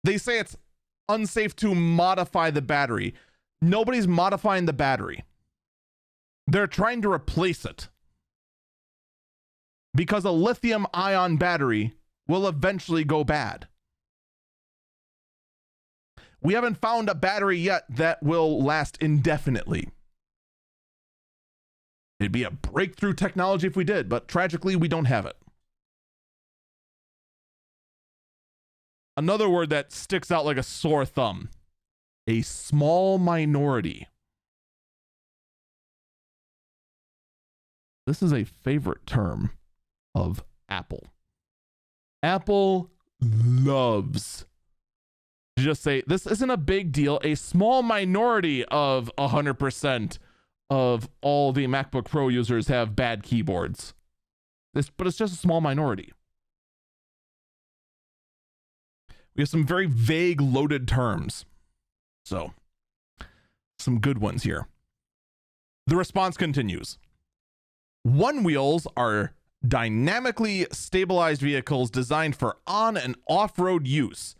they say it's unsafe to modify the battery. Nobody's modifying the battery. They're trying to replace it, because a lithium-ion battery will eventually go bad. We haven't found a battery yet that will last indefinitely. It'd be a breakthrough technology if we did, but tragically, we don't have it. Another word that sticks out like a sore thumb. A small minority. This is a favorite term of Apple. Apple loves to just say, this isn't a big deal. A small minority of 100% of all the MacBook Pro users have bad keyboards. But it's just a small minority. We have some very vague, loaded terms. So, some good ones here. The response continues. One wheels are dynamically stabilized vehicles designed for on and off-road use.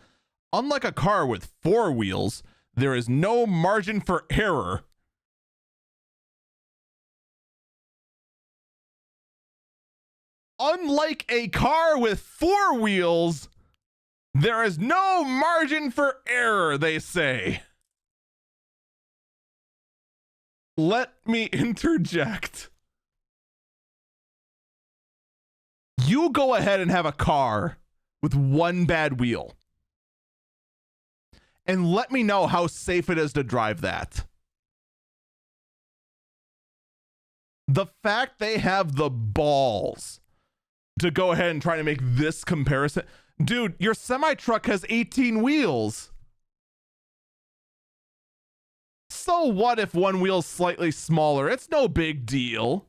Unlike a car with four wheels, there is no margin for error. Unlike a car with four wheels, there is no margin for error, they say. Let me interject. You go ahead and have a car with one bad wheel, and let me know how safe it is to drive that. The fact they have the balls to go ahead and try to make this comparison. Dude, your semi-truck has 18 wheels. So what if one wheel's slightly smaller? It's no big deal.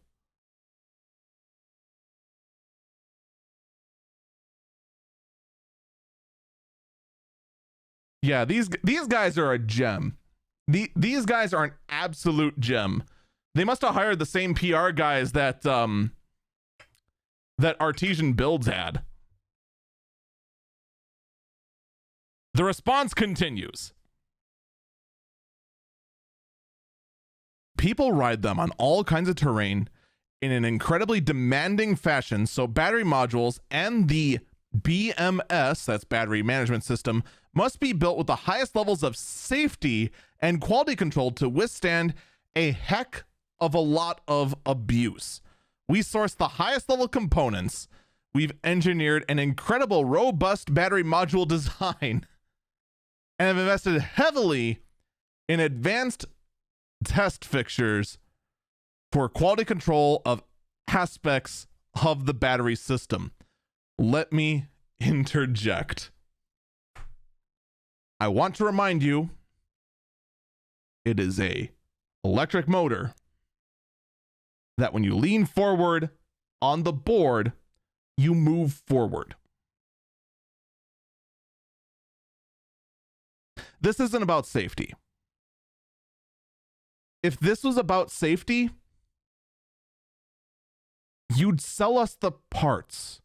Yeah, these guys are a gem. These guys are an absolute gem. They must have hired the same PR guys that that Artesian Builds had. The response continues. People ride them on all kinds of terrain in an incredibly demanding fashion, so battery modules and the BMS, that's battery management system, must be built with the highest levels of safety and quality control to withstand a heck of a lot of abuse. We source the highest level components. We've engineered an incredible robust battery module design and have invested heavily in advanced test fixtures for quality control of aspects of the battery system. Let me interject. I want to remind you, it is a electric motor that when you lean forward on the board, you move forward. This isn't about safety. If this was about safety, you'd sell us the parts.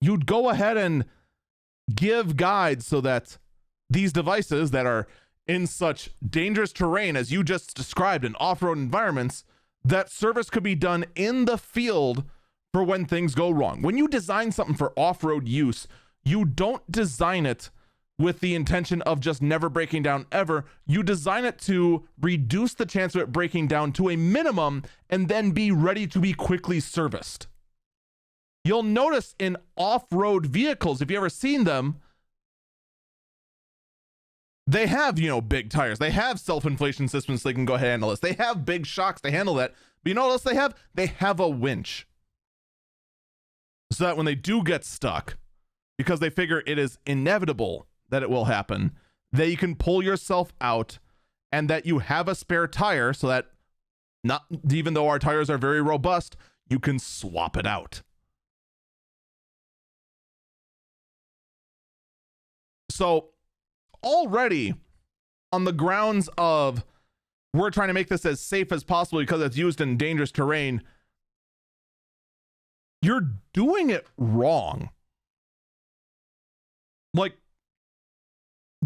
You'd go ahead and give guides so that these devices that are in such dangerous terrain as you just described in off-road environments, that service could be done in the field for when things go wrong. When you design something for off-road use, you don't design it with the intention of just never breaking down ever. You design it to reduce the chance of it breaking down to a minimum and then be ready to be quickly serviced. You'll notice in off-road vehicles, if you've ever seen them, they have, big tires. They have self-inflation systems so they can go ahead and handle this. They have big shocks to handle that. But you know what else they have? They have a winch. So that when they do get stuck, because they figure it is inevitable that it will happen, that you can pull yourself out and that you have a spare tire so that not even though our tires are very robust, you can swap it out. So already on the grounds of we're trying to make this as safe as possible because it's used in dangerous terrain, you're doing it wrong. Like,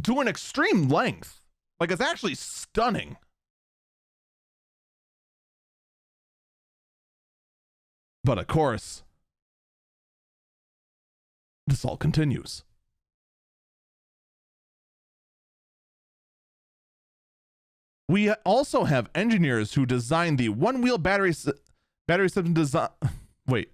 to an extreme length. Like, it's actually stunning. But of course, this all continues. We also have engineers who design the one-wheel battery system design. Wait.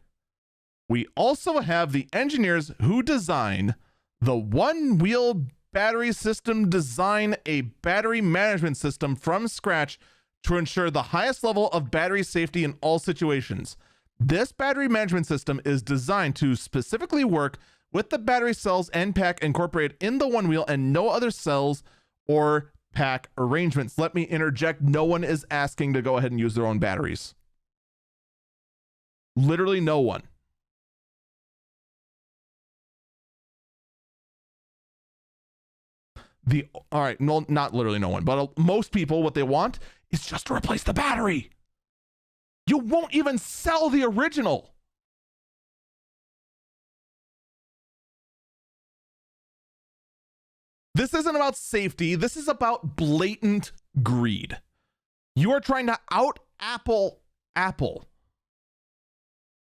We also have the engineers who design the one-wheel battery system design a battery management system from scratch to ensure the highest level of battery safety in all situations. This battery management system is designed to specifically work with the battery cells and pack incorporated in the one wheel and no other cells or pack arrangements. Let me interject. No one is asking to go ahead and use their own batteries. Literally no one. All right, no, not literally no one, but most people, what they want is just to replace the battery. You won't even sell the original. This isn't about safety. This is about blatant greed. You are trying to out-Apple Apple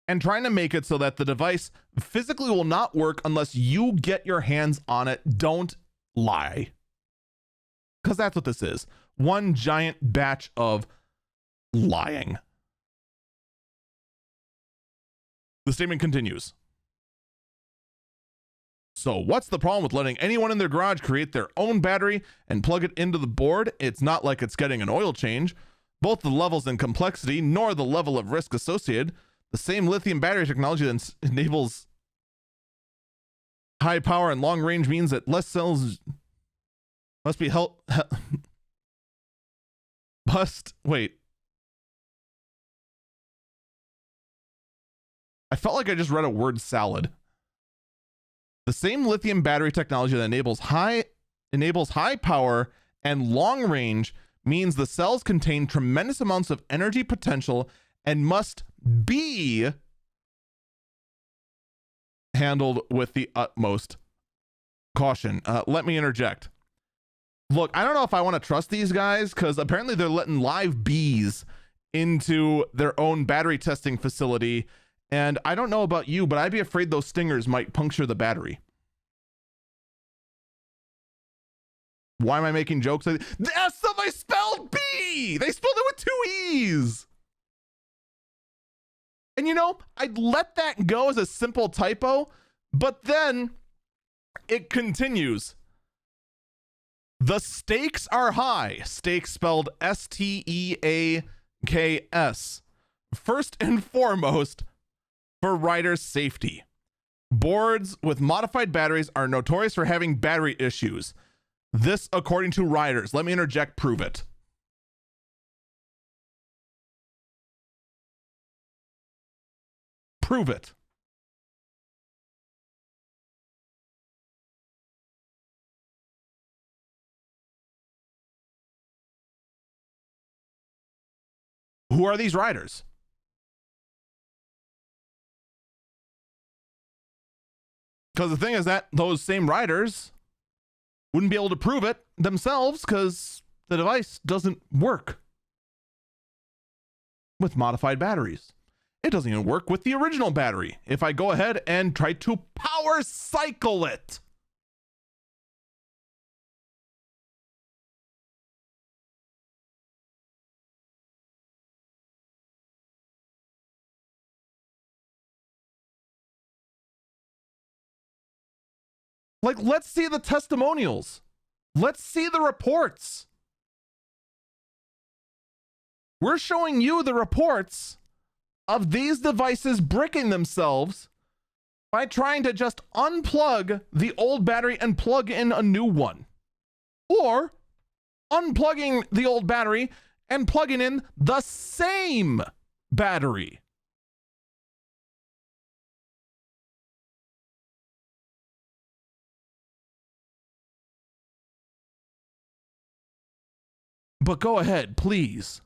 and trying to make it so that the device physically will not work unless you get your hands on it. Don't lie. Because that's what this is. One giant batch of lying. The statement continues. So what's the problem with letting anyone in their garage create their own battery and plug it into the board? It's not like it's getting an oil change. Both the levels and complexity, nor the level of risk associated. The same lithium battery technology that enables high power and long range means that less cells must be wait. I felt like I just read a word salad. The same lithium battery technology that enables high power and long range means the cells contain tremendous amounts of energy potential and must be handled with the utmost caution. Let me interject. Look, I don't know if I want to trust these guys because apparently they're letting live bees into their own battery testing facility. And I don't know about you, but I'd be afraid those stingers might puncture the battery. Why am I making jokes? That's stuff I spelled B! They spelled it with 2 E's! And you know, I'd let that go as a simple typo, but then it continues. The stakes are high. Stakes spelled S-T-E-A-K-S. First and foremost, for riders' safety. Boards with modified batteries are notorious for having battery issues. This according to riders. Let me interject, prove it. Prove it. Who are these riders? Because the thing is that those same riders wouldn't be able to prove it themselves because the device doesn't work with modified batteries. It doesn't even work with the original battery. If I go ahead and try to power cycle it. Like, let's see the testimonials. Let's see the reports. We're showing you the reports of these devices bricking themselves by trying to just unplug the old battery and plug in a new one. Or unplugging the old battery and plugging in the same battery. But go ahead, please.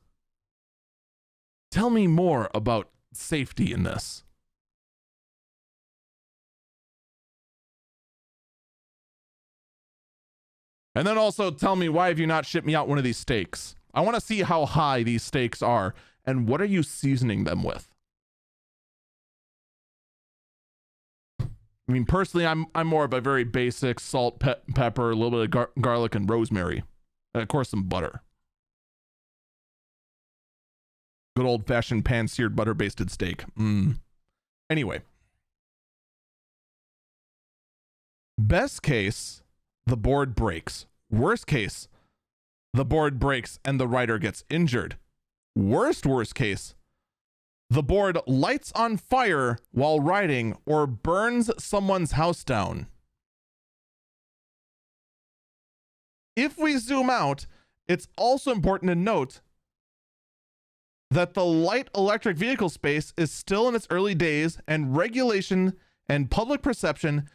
Tell me more about safety in this. And then also tell me, why have you not shipped me out one of these steaks? I want to see how high these steaks are and what are you seasoning them with? I mean, personally, I'm more of a very basic salt, pepper, a little bit of garlic and rosemary. And of course, some butter. Good old-fashioned pan-seared butter-basted steak. Anyway. Best case, the board breaks. Worst case, the board breaks and the rider gets injured. Worst case, the board lights on fire while riding or burns someone's house down. If we zoom out, it's also important to note that the light electric vehicle space is still in its early days and regulation and public perception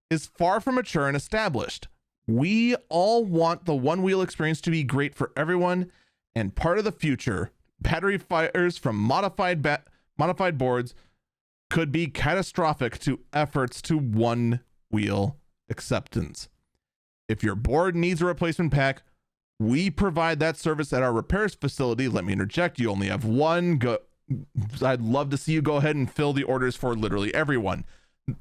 is far from mature and established. We all want the one-wheel experience to be great for everyone, and part of the future, battery fires from modified boards could be catastrophic to efforts to one-wheel acceptance. If your board needs a replacement pack, we provide that service at our repairs facility. Let me interject. You only have one. I'd love to see you go ahead and fill the orders for literally everyone.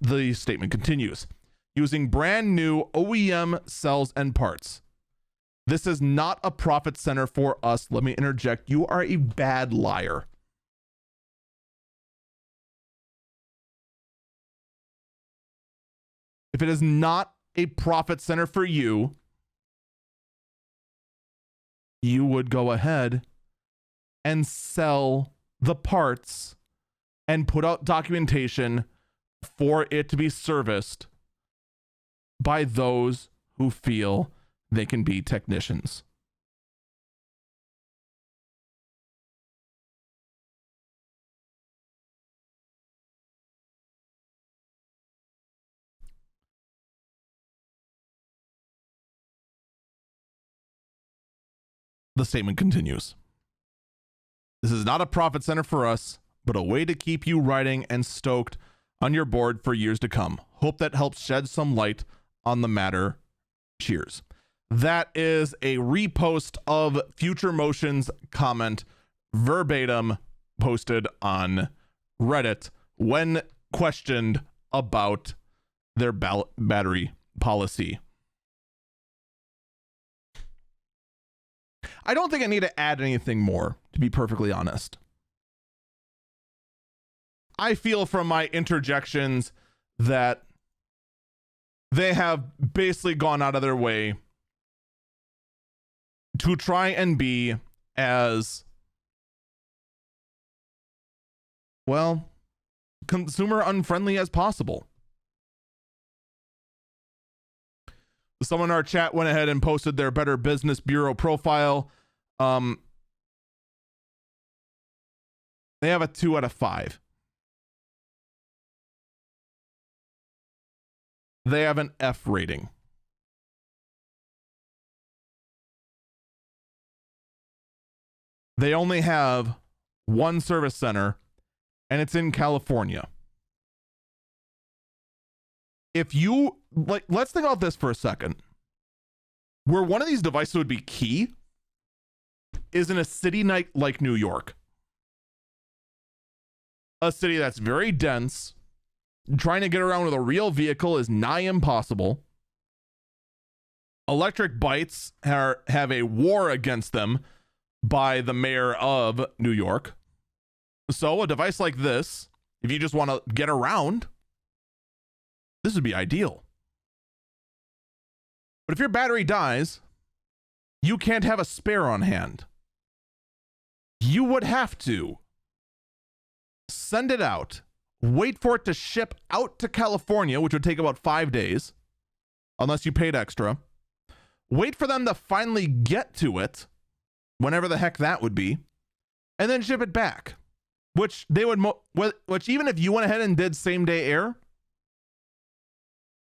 The statement continues. Using brand new OEM cells and parts. This is not a profit center for us. Let me interject. You are a bad liar. If it is not a profit center for you, you would go ahead and sell the parts and put out documentation for it to be serviced by those who feel they can be technicians. The statement continues. This is not a profit center for us, but a way to keep you writing and stoked on your board for years to come. Hope that helps shed some light on the matter. Cheers. That is a repost of Future Motion's comment, verbatim posted on Reddit when questioned about their battery policy. I don't think I need to add anything more, to be perfectly honest. I feel from my interjections that they have basically gone out of their way to try and be as, well, consumer unfriendly as possible. Someone in our chat went ahead and posted their Better Business Bureau profile. They have a 2 out of 5. They have an F rating. They only have one service center, and it's in California. If you, like, let's think about this for a second. Where one of these devices would be key is in a city like New York. A city that's very dense. Trying to get around with a real vehicle is nigh impossible. Electric bikes have a war against them by the mayor of New York. So a device like this, if you just want to get around, this would be ideal. But if your battery dies, you can't have a spare on hand. You would have to send it out, wait for it to ship out to California, which would take about 5 days, unless you paid extra. Wait for them to finally get to it, whenever the heck that would be, and then ship it back. Which they would, which even if you went ahead and did same day air,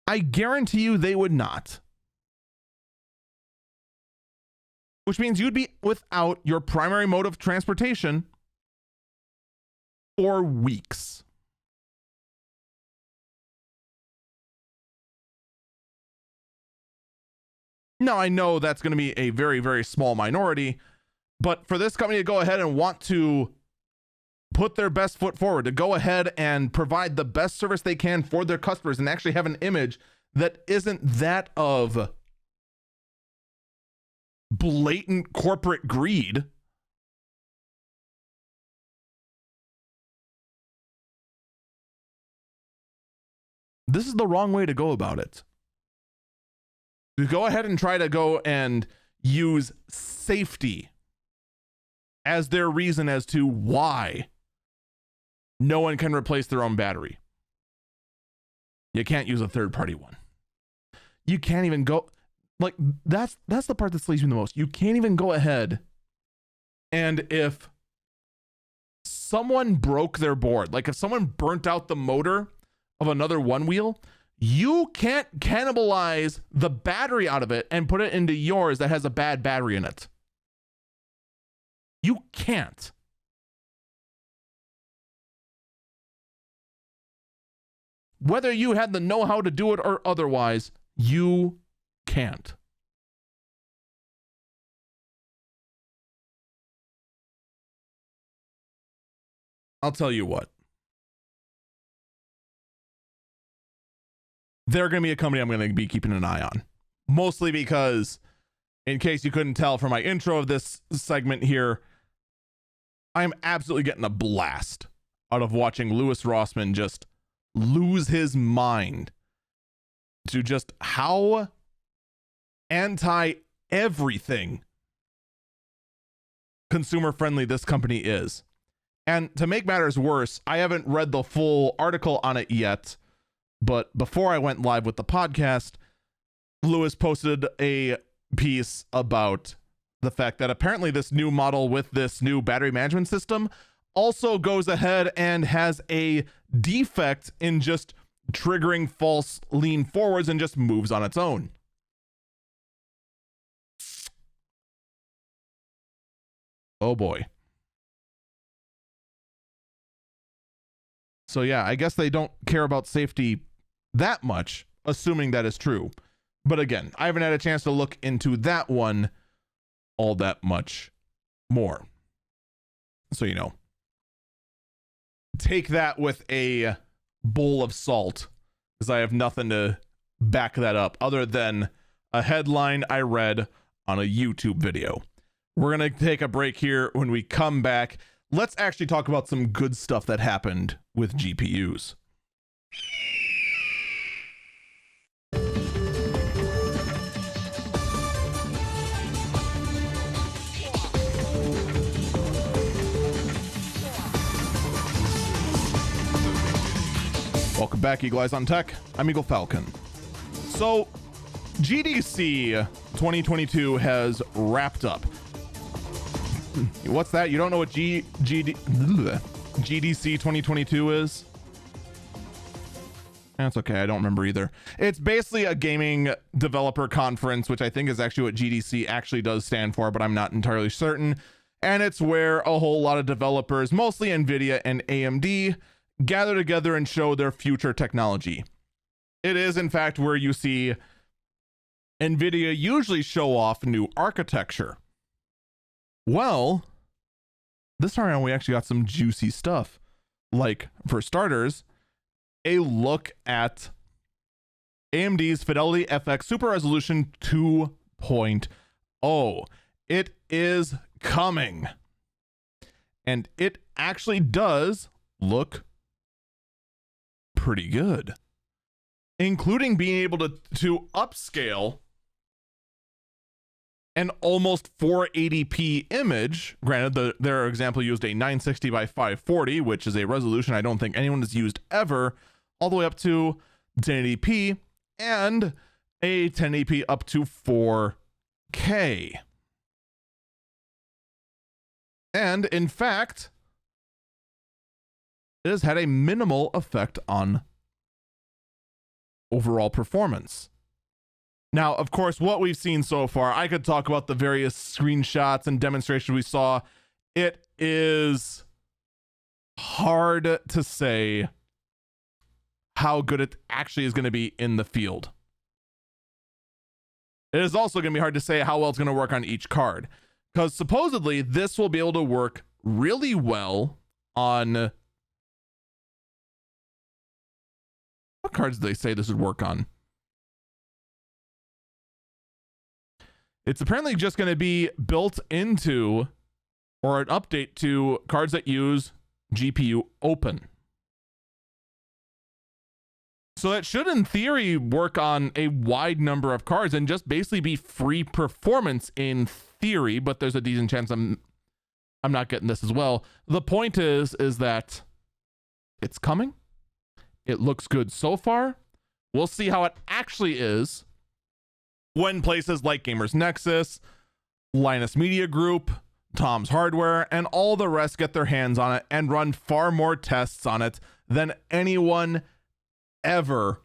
I guarantee you they would not. Which means you'd be without your primary mode of transportation for weeks. Now, I know that's going to be a very, very small minority, but for this company to go ahead and want to put their best foot forward, to go ahead and provide the best service they can for their customers and actually have an image that isn't that of blatant corporate greed, this is the wrong way to go about it. To go ahead and try to go and use safety as their reason as to why no one can replace their own battery. You can't use a third-party one. You can't even go, like, that's the part that slays me the most. You can't even go ahead and if someone broke their board, like if someone burnt out the motor of another one wheel, you can't cannibalize the battery out of it and put it into yours that has a bad battery in it. You can't. Whether you had the know-how to do it or otherwise, you can't. I'll tell you what. They're going to be a company I'm going to be keeping an eye on. Mostly because, in case you couldn't tell from my intro of this segment here, I'm absolutely getting a blast out of watching Louis Rossmann just lose his mind to just how anti everything consumer friendly this company is. And to make matters worse, I haven't read the full article on it yet, but before I went live with the podcast, Louis posted a piece about the fact that apparently this new model with this new battery management system also goes ahead and has a defect in just triggering false lean forwards and just moves on its own. Oh boy. So yeah, I guess they don't care about safety that much, assuming that is true. But again, I haven't had a chance to look into that one all that much more. So, you know, take that with a bowl of salt, because I have nothing to back that up other than a headline I read on a YouTube video. We're going to take a break here. When we come back, let's actually talk about some good stuff that happened with GPUs. Welcome back, Eagle Eyes on Tech. I'm Eagle Falcon. So, GDC 2022 has wrapped up. What's that? You don't know what GDC 2022 is? That's okay. I don't remember either. It's basically a gaming developer conference, which I think is actually what GDC actually does stand for, but I'm not entirely certain. And it's where a whole lot of developers, mostly Nvidia and AMD, gather together and show their future technology. It is, in fact, where you see Nvidia usually show off new architecture. Well, this time around we actually got some juicy stuff. Like, for starters, a look at AMD's Fidelity FX Super Resolution 2.0. It is coming. And it actually does look pretty good, including being able to upscale an almost 480p image. Granted, their example used a 960 by 540, which is a resolution I don't think anyone has used ever, all the way up to 1080p and a 1080p up to 4K. And in fact, it has had a minimal effect on overall performance. Now, of course, what we've seen so far, I could talk about the various screenshots and demonstrations we saw. It is hard to say how good it actually is going to be in the field. It is also going to be hard to say how well it's going to work on each card, because supposedly this will be able to work really well on... What cards do they say this would work on? It's apparently just going to be built into, or an update to, cards that use GPU open. So that should, in theory, work on a wide number of cards and just basically be free performance in theory, but there's a decent chance I'm not getting this as well. The point is that it's coming. It looks good so far. We'll see how it actually is when places like Gamers Nexus, Linus Media Group, Tom's Hardware, and all the rest get their hands on it and run far more tests on it than anyone ever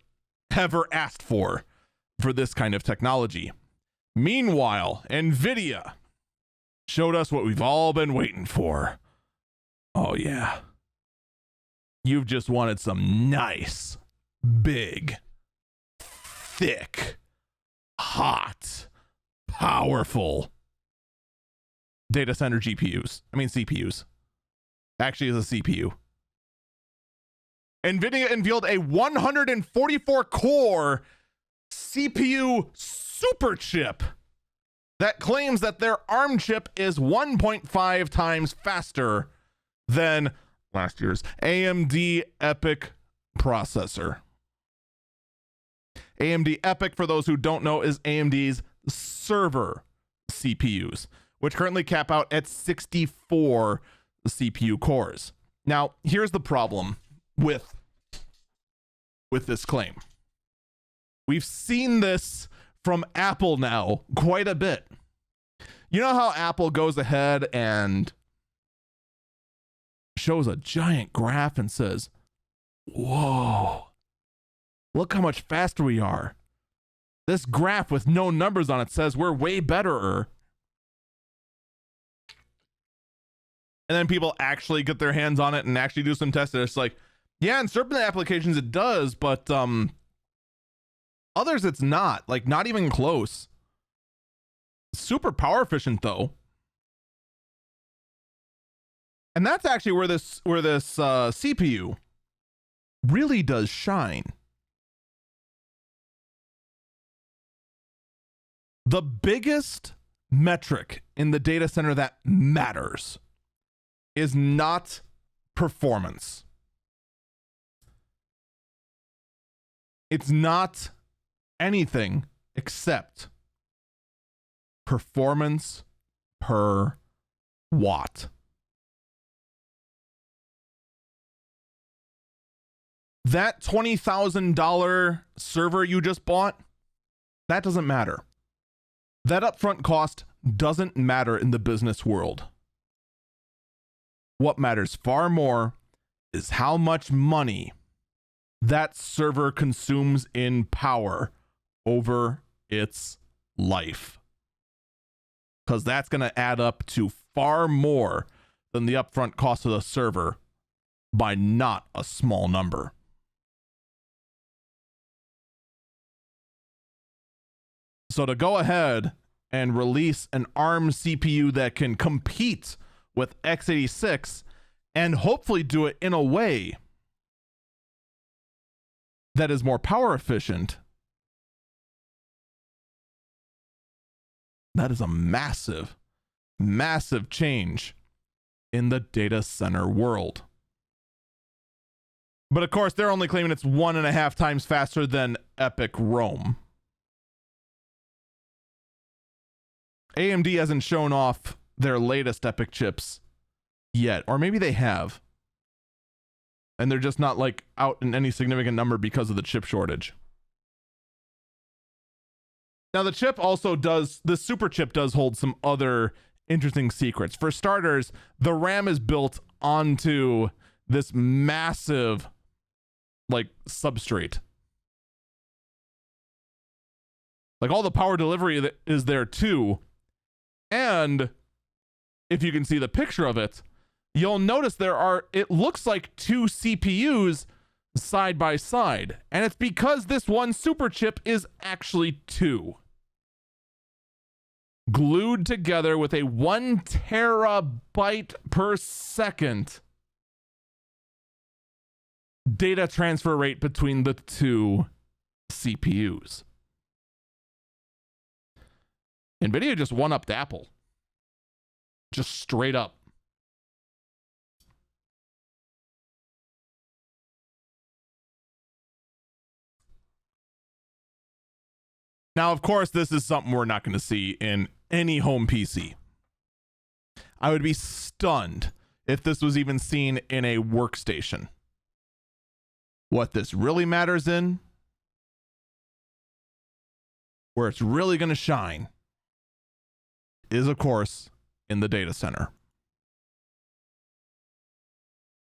asked for this kind of technology. Meanwhile, Nvidia showed us what we've all been waiting for. Oh yeah. You've just wanted some nice, big, thick, hot, powerful data center CPUs. Actually, is a CPU. Nvidia unveiled a 144 core CPU super chip that claims that their ARM chip is 1.5 times faster than last year's AMD EPYC processor. AMD EPYC, for those who don't know, is AMD's server CPUs, which currently cap out at 64 CPU cores. Now, here's the problem with this claim. We've seen this from Apple now quite a bit. You know how Apple goes ahead and shows a giant graph and says, whoa, look how much faster we are. This graph with no numbers on it says we're way better. And then people actually get their hands on it and actually do some testing. It's like, yeah, in certain applications it does, but others it's not. Like, not even close. Super power efficient though. And that's actually where this CPU really does shine. The biggest metric in the data center that matters is not performance. It's not anything except performance per watt. That $20,000 server you just bought, that doesn't matter. That upfront cost doesn't matter in the business world. What matters far more is how much money that server consumes in power over its life. Because that's going to add up to far more than the upfront cost of the server by not a small number. So to go ahead and release an ARM CPU that can compete with x86 and hopefully do it in a way that is more power efficient, that is a massive, massive change in the data center world. But of course, they're only claiming it's 1.5 times faster than Epic Rome. AMD hasn't shown off their latest Epic chips yet, or maybe they have, and they're just not like out in any significant number because of the chip shortage. Now the chip also does, the super chip does hold some other interesting secrets. For starters, the RAM is built onto this massive like substrate. Like all the power delivery that is there too. And if you can see the picture of it, you'll notice there are, it looks like two CPUs side by side. And it's because this one super chip is actually two. Glued together with a 1 terabyte per second data transfer rate between the two CPUs. Nvidia just one-upped Apple. Just straight up. Now, of course, this is something we're not going to see in any home PC. I would be stunned if this was even seen in a workstation. What this really matters in, where it's really going to shine, is, of course, in the data center.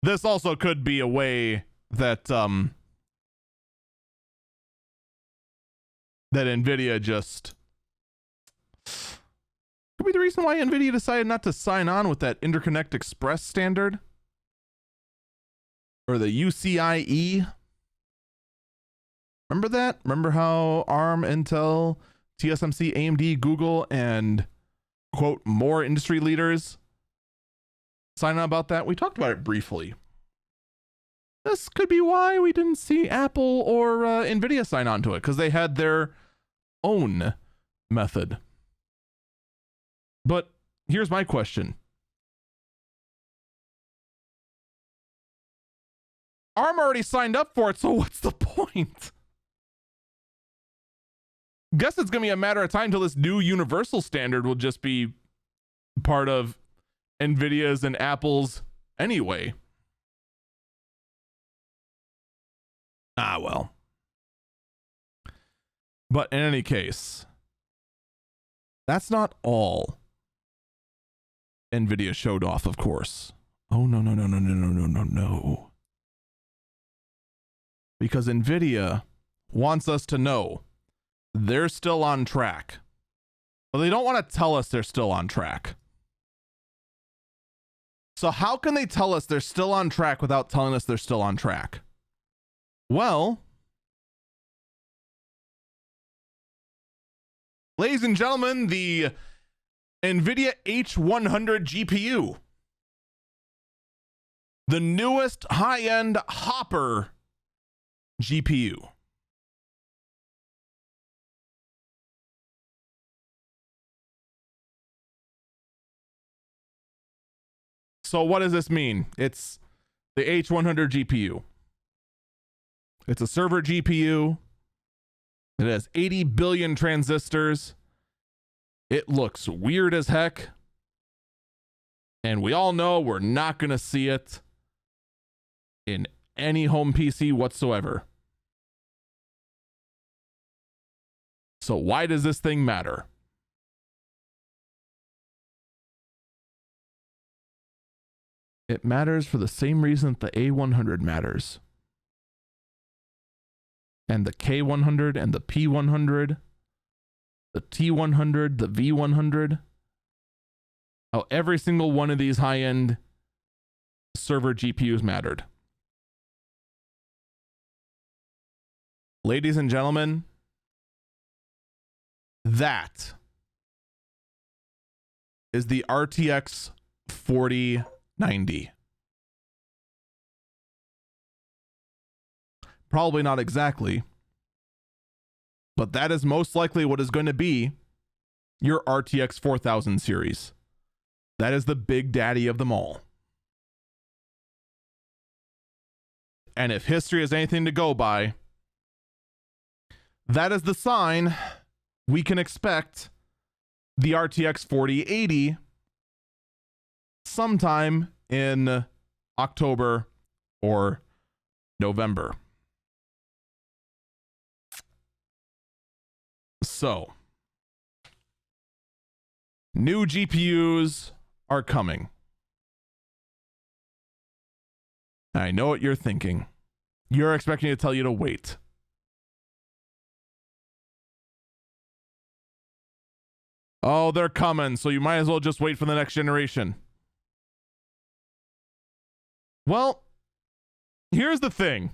This also could be a way that that Nvidia just could be the reason why Nvidia decided not to sign on with that Interconnect Express standard or the UCIe. Remember that? Remember how ARM, Intel, TSMC, AMD, Google, and quote, more industry leaders sign on about that? We talked about it briefly. This could be why we didn't see Apple or Nvidia sign on to it, because they had their own method. But here's my question. ARM already signed up for it, so what's the point? Guess it's going to be a matter of time till this new universal standard will just be part of Nvidia's and Apple's anyway. Ah, well. But in any case, that's not all Nvidia showed off, of course. Oh, no, no, no, no, no, no, no, no, no. Because Nvidia wants us to know they're still on track. But they don't want to tell us they're still on track. So how can they tell us they're still on track without telling us they're still on track? Well, ladies and gentlemen, the Nvidia H100 GPU, the newest high-end Hopper GPU. So what does this mean? It's the H100 GPU. It's a server GPU. It has 80 billion transistors. It looks weird as heck. And we all know we're not going to see it in any home PC whatsoever. So why does this thing matter? It matters for the same reason that the A100 matters. And the K100 and the P100, the T100, the V100. How every single one of these high-end server GPUs mattered. Ladies and gentlemen, that is the RTX 4090. Probably not exactly, but that is most likely what is going to be your RTX 4000 series. That is the big daddy of them all. And if history is anything to go by, that is the sign we can expect the RTX 4080 sometime in October or November. So, new GPUs are coming. I know what you're thinking. You're expecting me to tell you to wait. Oh, they're coming, so you might as well just wait for the next generation. Well, here's the thing.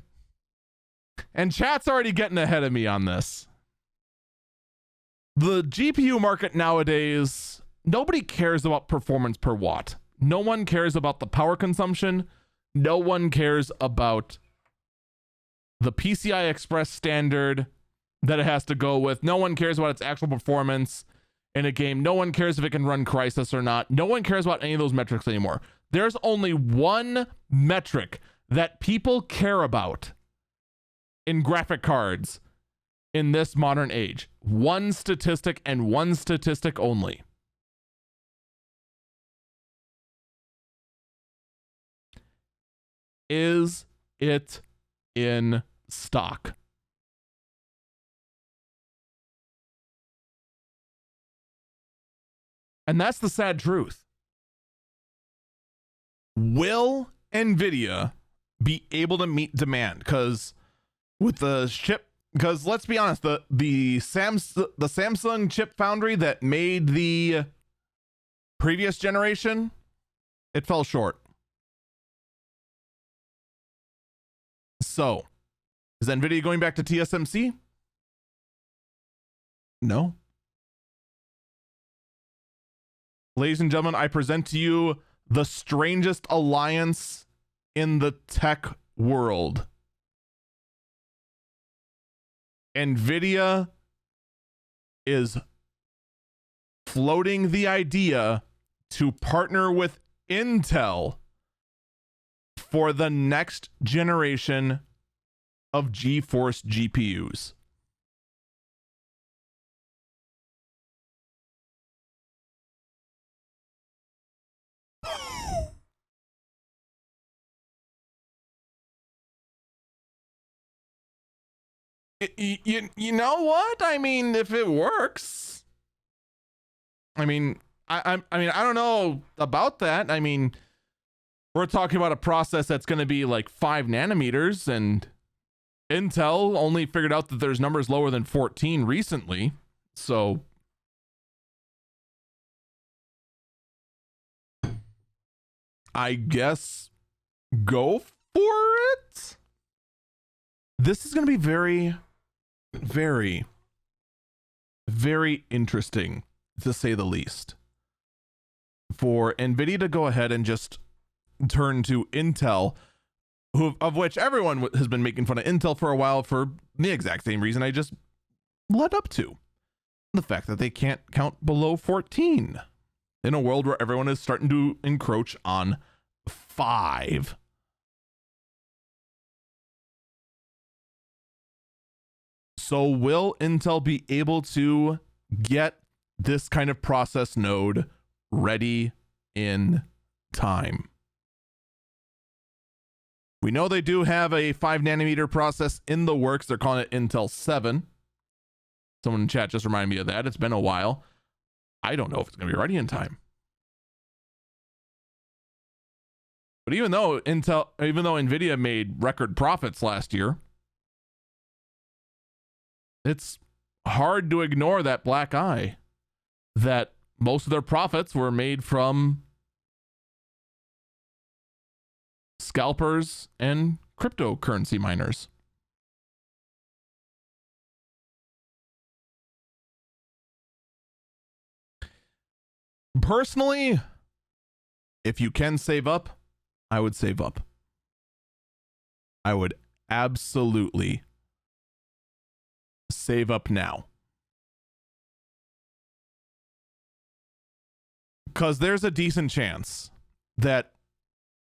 And chat's already getting ahead of me on this. The GPU market nowadays, nobody cares about performance per watt. No one cares about the power consumption. No one cares about the PCI Express standard that it has to go with. No one cares about its actual performance in a game. No one cares if it can run Crysis or not. No one cares about any of those metrics anymore. There's only one metric that people care about in graphic cards in this modern age. One statistic and one statistic only. Is it in stock? And that's the sad truth. Will Nvidia be able to meet demand? Because with the chip, because let's be honest, the Samsung chip foundry that made the previous generation, it fell short. So, is Nvidia going back to TSMC? No. Ladies and gentlemen, I present to you the strangest alliance in the tech world. Nvidia is floating the idea to partner with Intel for the next generation of GeForce GPUs. You know what? I mean, if it works, I mean, I don't know about that. I mean, we're talking about a process that's going to be like 5 nanometers, and Intel only figured out that there's numbers lower than 14 recently. So I guess go for it. This is going to be very, very, very interesting, to say the least, for Nvidia to go ahead and just turn to Intel, of which everyone has been making fun of Intel for a while for the exact same reason I just led up to. The fact that they can't count below 14 in a world where everyone is starting to encroach on 5. So will Intel be able to get this kind of process node ready in time? We know they do have a 5 nanometer process in the works. They're calling it Intel 7. Someone in chat just reminded me of that. It's been a while. I don't know if it's going to be ready in time. But even though Nvidia made record profits last year, it's hard to ignore that black eye that most of their profits were made from scalpers and cryptocurrency miners. Personally, if you can save up, I would save up. I would absolutely save up now. Because there's a decent chance that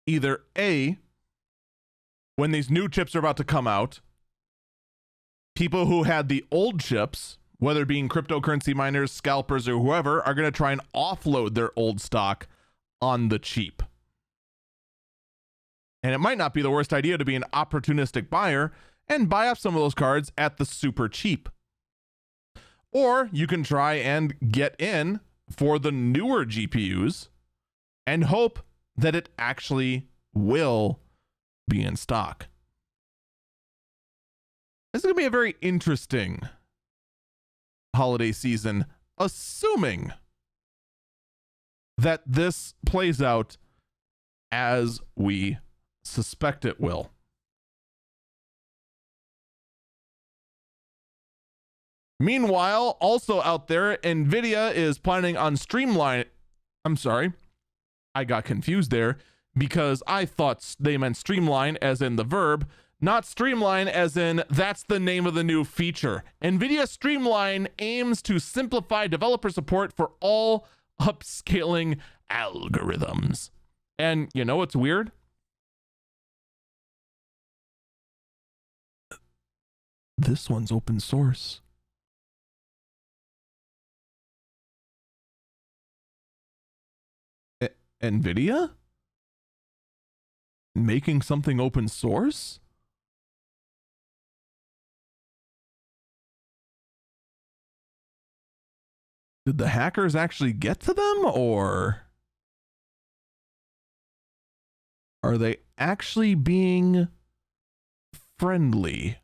either A, when these new chips are about to come out, people who had the old chips, whether being cryptocurrency miners, scalpers, or whoever, are going to try and offload their old stock on the cheap. And it might not be the worst idea to be an opportunistic buyer and buy up some of those cards at the super cheap. Or you can try and get in for the newer GPUs and hope that it actually will be in stock. This is going to be a very interesting holiday season, assuming that this plays out as we suspect it will. Meanwhile, also out there, Nvidia is planning on Streamline. I'm sorry, I got confused there because I thought they meant streamline as in the verb, not streamline as in that's the name of the new feature. Nvidia Streamline aims to simplify developer support for all upscaling algorithms. And you know what's weird? This one's open source. Nvidia? Making something open source? Did the hackers actually get to them, or are they actually being friendly?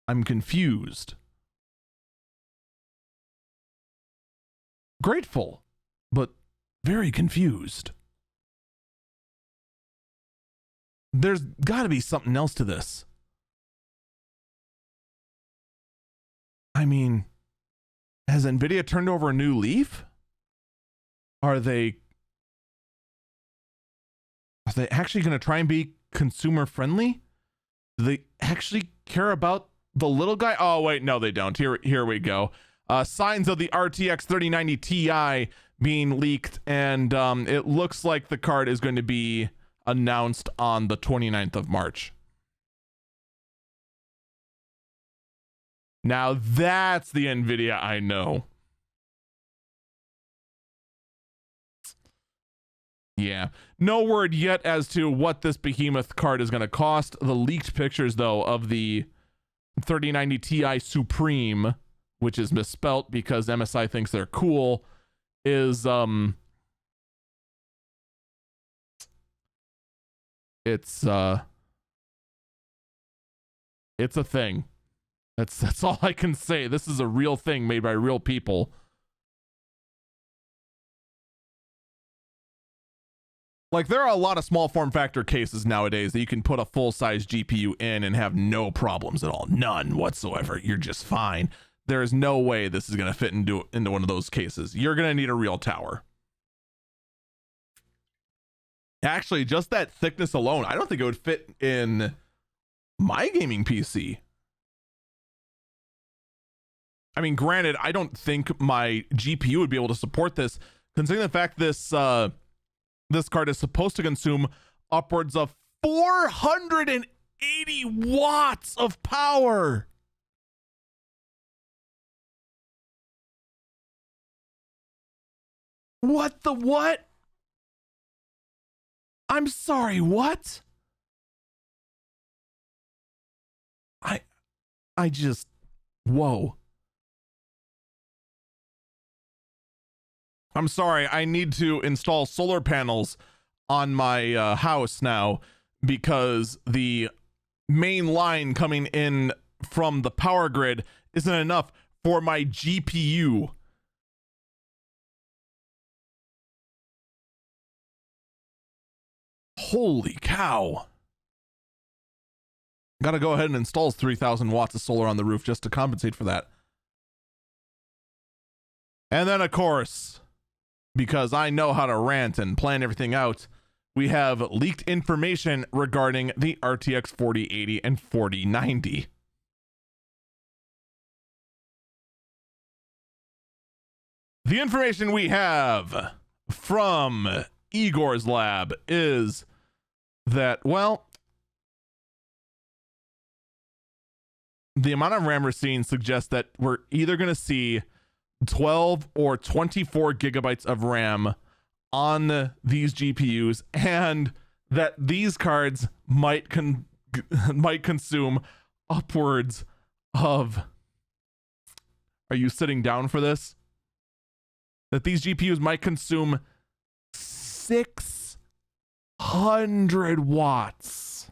I'm confused. Grateful, but very confused. There's got to be something else to this. I mean, has Nvidia turned over a new leaf? Are they actually going to try and be consumer friendly? Do they actually care about the little guy? Oh, wait, no, they don't. Here we go. Signs of the RTX 3090 Ti being leaked, and it looks like the card is going to be announced on the 29th of March. Now that's the Nvidia I know. Yeah, no word yet as to what this behemoth card is going to cost. The leaked pictures, though, of the 3090 Ti Supreme, which is misspelt because MSI thinks they're cool, is it's a thing. That's all I can say. This is a real thing made by real people. Like, there are a lot of small form factor cases nowadays that you can put a full-size GPU in and have no problems at all. None whatsoever. You're just fine. There is no way this is going to fit into one of those cases. You're going to need a real tower. Actually, just that thickness alone, I don't think it would fit in my gaming PC. I mean, granted, I don't think my GPU would be able to support this, considering the fact this card is supposed to consume upwards of 480 watts of power. What the what? I'm sorry, what? I just, whoa. I'm sorry, I need to install solar panels on my house now because the main line coming in from the power grid isn't enough for my GPU. Holy cow. Gotta go ahead and install 3,000 watts of solar on the roof just to compensate for that. And then, of course, because I know how to rant and plan everything out, we have leaked information regarding the RTX 4080 and 4090. The information we have from Igor's lab is that, well, the amount of RAM we're seeing suggests that we're either going to see 12 or 24 gigabytes of RAM on these GPUs, and that these cards might consume upwards of, are you sitting down for this? That these GPUs might consume 600 watts.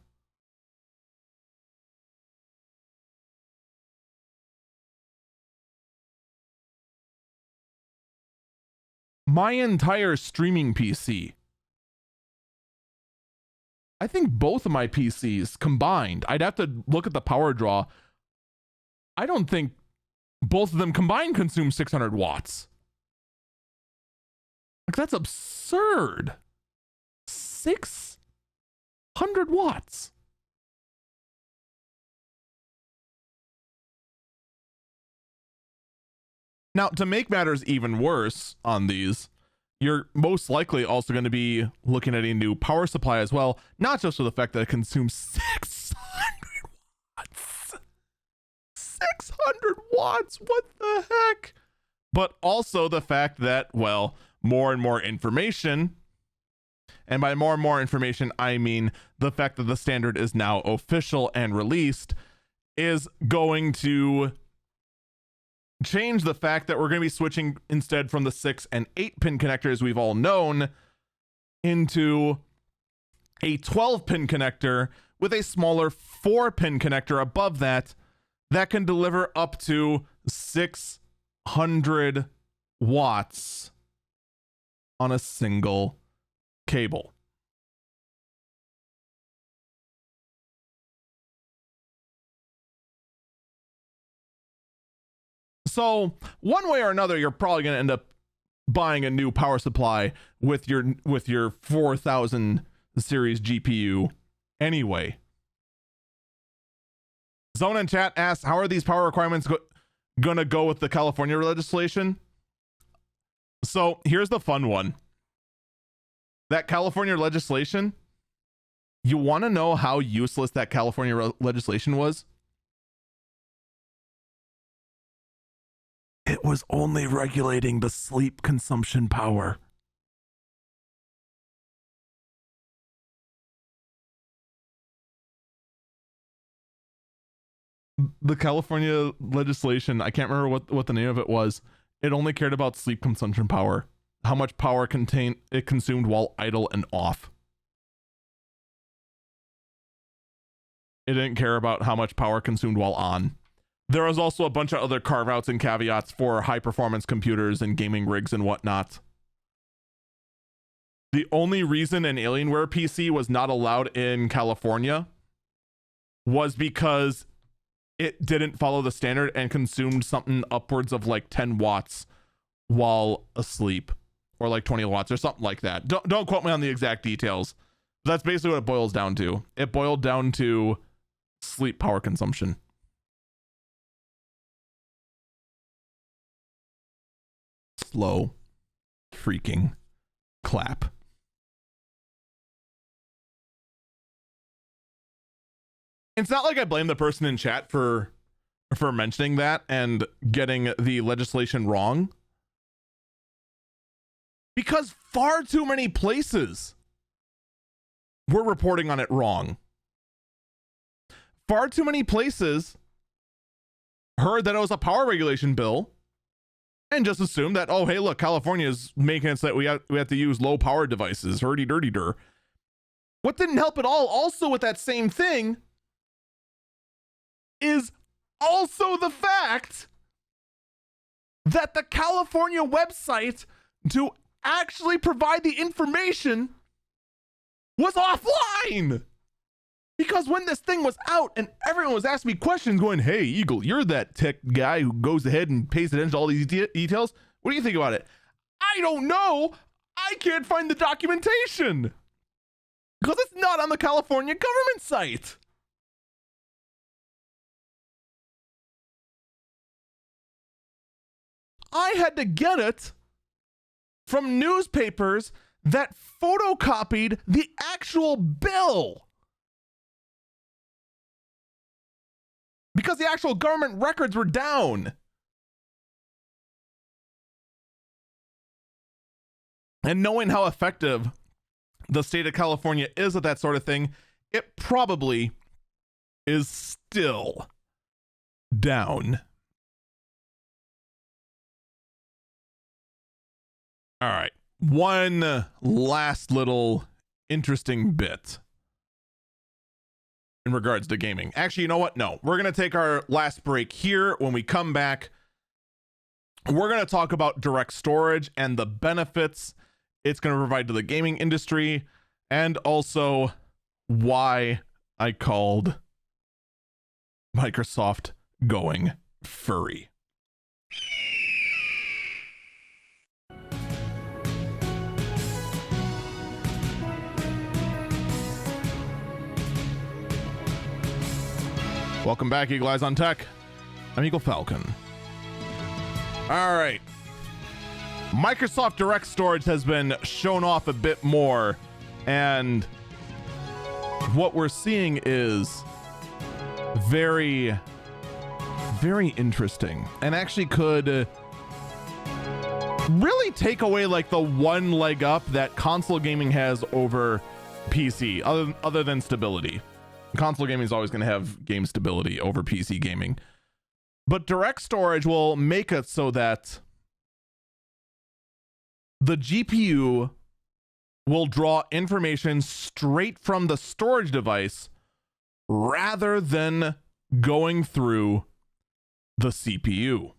My entire streaming PC. I think both of my PCs combined, I'd have to look at the power draw. I don't think both of them combined consume 600 watts. Like, that's absurd. 600 watts. Now, to make matters even worse on these, you're most likely also going to be looking at a new power supply as well, not just for the fact that it consumes 600 watts. 600 watts, what the heck? But also the fact that, well, more and more information, and by more and more information, I mean the fact that the standard is now official and released, is going to change the fact that we're going to be switching instead from the 6 and 8 pin connectors we've all known into a 12 pin connector with a smaller 4 pin connector above that can deliver up to 600 watts on a single cable. So one way or another, you're probably going to end up buying a new power supply with your 4000 series GPU anyway. Zone in chat asks, how are these power requirements going to go with the California legislation? So here's the fun one. That California legislation, you want to know how useless that California legislation was? It was only regulating the sleep consumption power. The California legislation, I can't remember what the name of it was. It only cared about sleep consumption power. How much power it consumed while idle and off. It didn't care about how much power consumed while on. There was also a bunch of other carve outs and caveats for high performance computers and gaming rigs and whatnot. The only reason an Alienware PC was not allowed in California was because it didn't follow the standard and consumed something upwards of like 10 watts while asleep, or like 20 watts or something like that. Don't quote me on the exact details. That's basically what it boils down to. It boiled down to sleep power consumption. Slow freaking clap. It's not like I blame the person in chat for mentioning that and getting the legislation wrong, because far too many places were reporting on it wrong. Far too many places heard that it was a power regulation bill and just assumed that, oh, hey, look, California is making it so that we have to use low power devices. Hurdy-durdy-dur. What didn't help at all, also with that same thing, is also the fact that the California website to actually provide the information was offline. Because when this thing was out and everyone was asking me questions going, hey, Eagle, you're that tech guy who goes ahead and pays attention to all these details. What do you think about it? I don't know. I can't find the documentation because it's not on the California government site. I had to get it from newspapers that photocopied the actual bill, because the actual government records were down. And knowing how effective the state of California is at that sort of thing, it probably is still down. All right, one last little interesting bit in regards to gaming. Actually, you know what? No, we're going to take our last break here. When we come back, we're going to talk about direct storage and the benefits it's going to provide to the gaming industry, and also why I called Microsoft going furry. Welcome back, Eagle Eyes on Tech. I'm Eagle Falcon. All right. Microsoft Direct Storage has been shown off a bit more, and what we're seeing is very, very interesting, and actually could really take away like the one leg up that console gaming has over PC, other than stability. Console gaming is always going to have game stability over PC gaming, but direct storage will make it so that the GPU will draw information straight from the storage device rather than going through the CPU.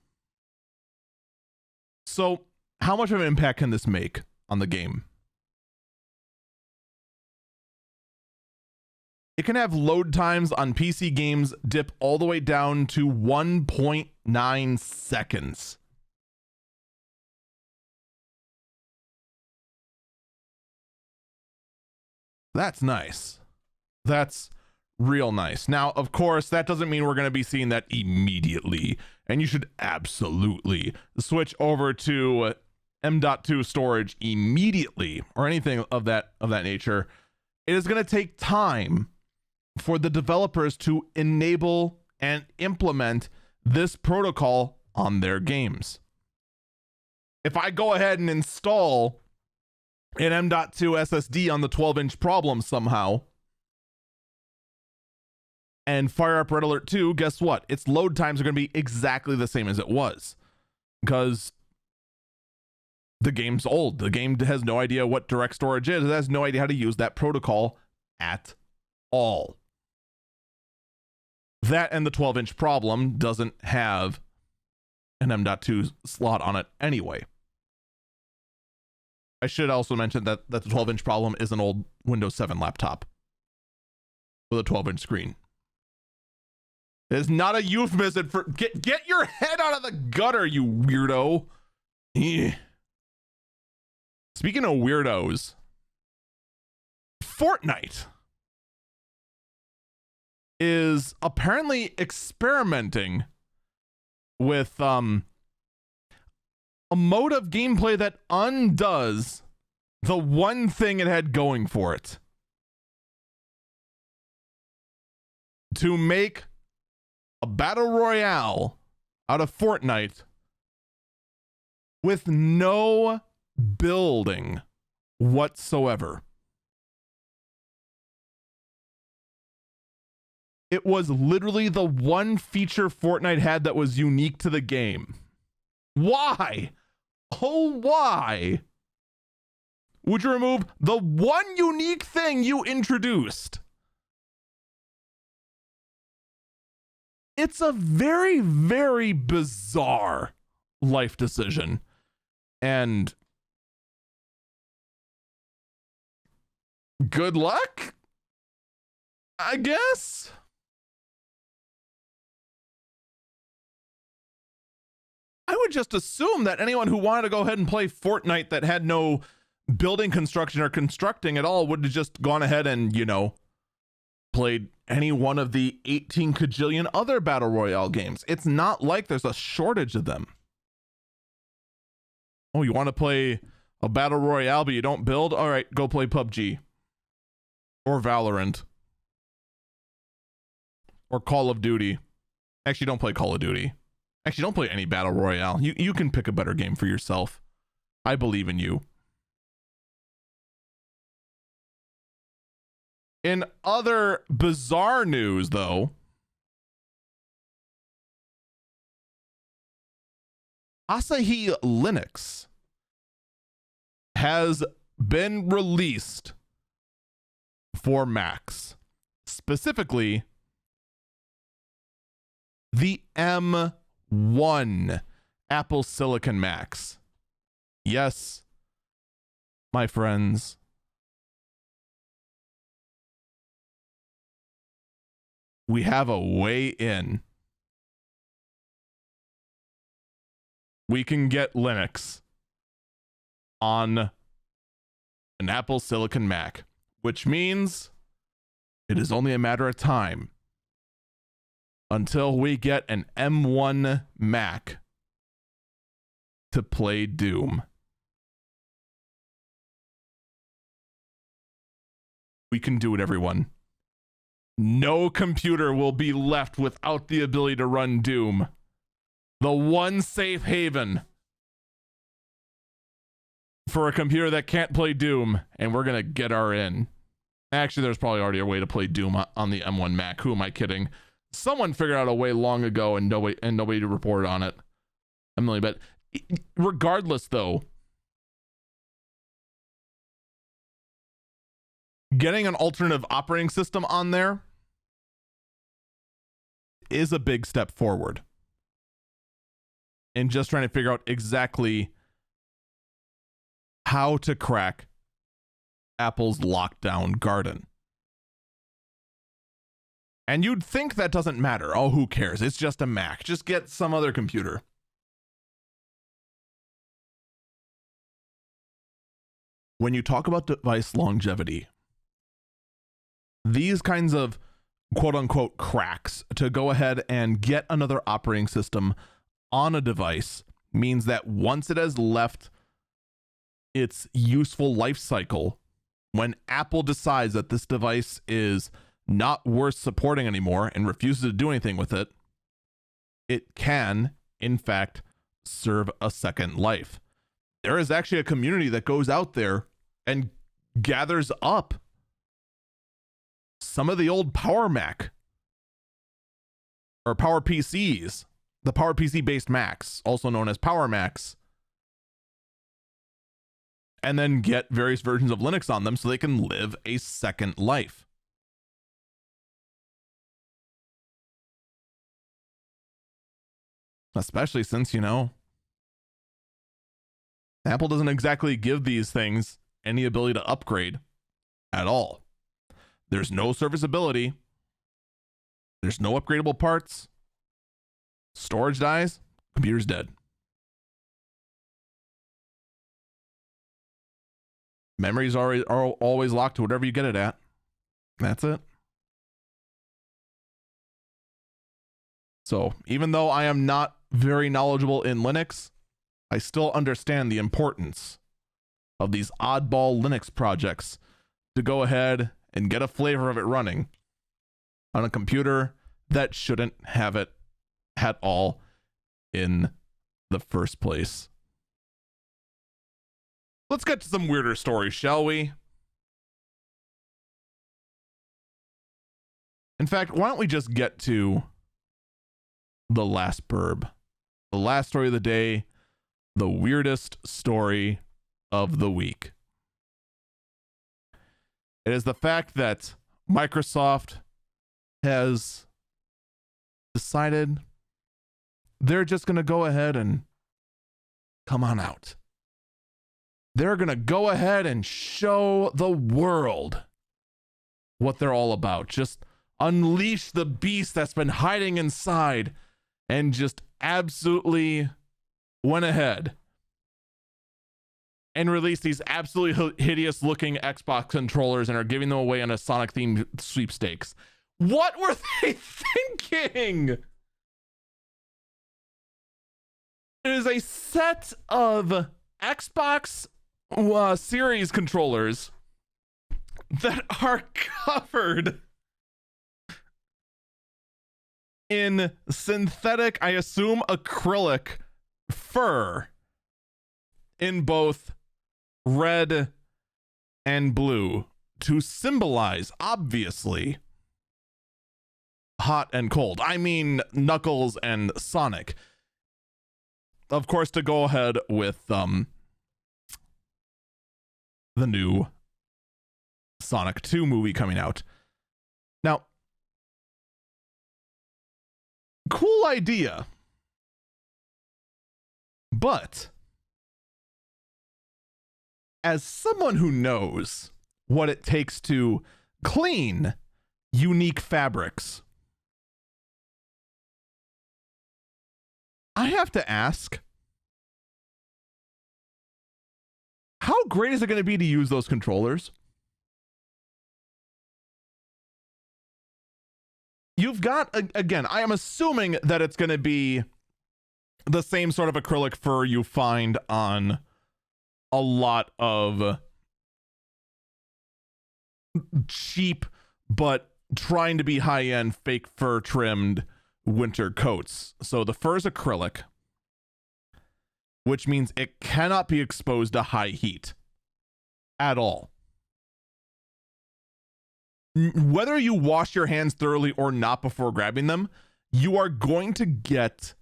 So, how much of an impact can this make on the game? It can have load times on PC games dip all the way down to 1.9 seconds. That's nice. That's real nice. Now, of course, that doesn't mean we're going to be seeing that immediately, and you should absolutely switch over to M.2 storage immediately, or anything of that nature. It is going to take time for the developers to enable and implement this protocol on their games. If I go ahead and install an M.2 SSD on the 12-inch problem somehow and fire up Red Alert 2, guess what? Its load times are going to be exactly the same as it was, because the game's old. The game has no idea what direct storage is. It has no idea how to use that protocol at all. That and the 12-inch problem doesn't have an M.2 slot on it anyway. I should also mention that the 12-inch problem is an old Windows 7 laptop with a 12-inch screen. It is not a euphemism for get your head out of the gutter, you weirdo. Speaking of weirdos, Fortnite is apparently experimenting with a mode of gameplay that undoes the one thing it had going for it. To make a battle royale out of Fortnite with no building whatsoever. It was literally the one feature Fortnite had that was unique to the game. Why? Oh, why would you remove the one unique thing you introduced? It's a very, very bizarre life decision. And good luck, I guess. I would just assume that anyone who wanted to go ahead and play Fortnite that had no building construction or constructing at all would have just gone ahead and, you know, played any one of the 18 kajillion other battle royale games. It's not like there's a shortage of them. Oh, you want to play a battle royale but you don't build? All right, go play PUBG or Valorant or Call of Duty. Actually, don't play Call of Duty. Actually, don't play any battle royale. You can pick a better game for yourself. I believe in you. In other bizarre news, though, Asahi Linux has been released for Macs, specifically the M1 Apple Silicon Macs. Yes, my friends, we have a way in. We can get Linux on an Apple Silicon Mac, which means it is only a matter of time until we get an M1 Mac to play Doom. We can do it, everyone. No computer will be left without the ability to run Doom. The one safe haven for a computer that can't play Doom, and we're going to get our in. Actually, there's probably already a way to play Doom on the M1 Mac. Who am I kidding? Someone figured out a way long ago and nobody reported on it. I'm really bet. Regardless, though, getting an alternative operating system on there is a big step forward. And just trying to figure out exactly how to crack Apple's lockdown garden. And you'd think that doesn't matter. Oh, who cares? It's just a Mac. Just get some other computer. When you talk about device longevity, these kinds of quote unquote cracks to go ahead and get another operating system on a device means that once it has left its useful life cycle, when Apple decides that this device is not worth supporting anymore and refuses to do anything with it, it can, in fact, serve a second life. There is actually a community that goes out there and gathers up some of the old Power Mac or Power PCs, the Power PC based Macs, also known as Power Macs, and then get various versions of Linux on them so they can live a second life. Especially since, you know, Apple doesn't exactly give these things any ability to upgrade at all. There's no serviceability. There's no upgradable parts. Storage dies, computer's dead. Memories are always locked to whatever you get it at. That's it. So even though I am not very knowledgeable in Linux, I still understand the importance of these oddball Linux projects to go ahead and get a flavor of it running on a computer that shouldn't have it at all in the first place. Let's get to some weirder stories, shall we? In fact, why don't we just get to the last burb? The last story of the day, the weirdest story of the week. It is the fact that Microsoft has decided they're just going to go ahead and come on out. They're going to go ahead and show the world what they're all about. Just unleash the beast that's been hiding inside and just absolutely went ahead and released these absolutely hideous looking Xbox controllers and are giving them away on a Sonic themed sweepstakes. What were they thinking? It is a set of Xbox Series controllers that are covered in synthetic, I assume acrylic fur in both red and blue to symbolize, obviously, hot and cold. I mean, Knuckles and Sonic. Of course, to go ahead with the new Sonic 2 movie coming out. Now, cool idea. But as someone who knows what it takes to clean unique fabrics, I have to ask, how great is it going to be to use those controllers? You've got, again, I am assuming that it's going to be the same sort of acrylic fur you find on a lot of cheap but trying to be high-end fake fur trimmed winter coats. So the fur is acrylic, which means it cannot be exposed to high heat at all. Whether you wash your hands thoroughly or not before grabbing them, you are going to get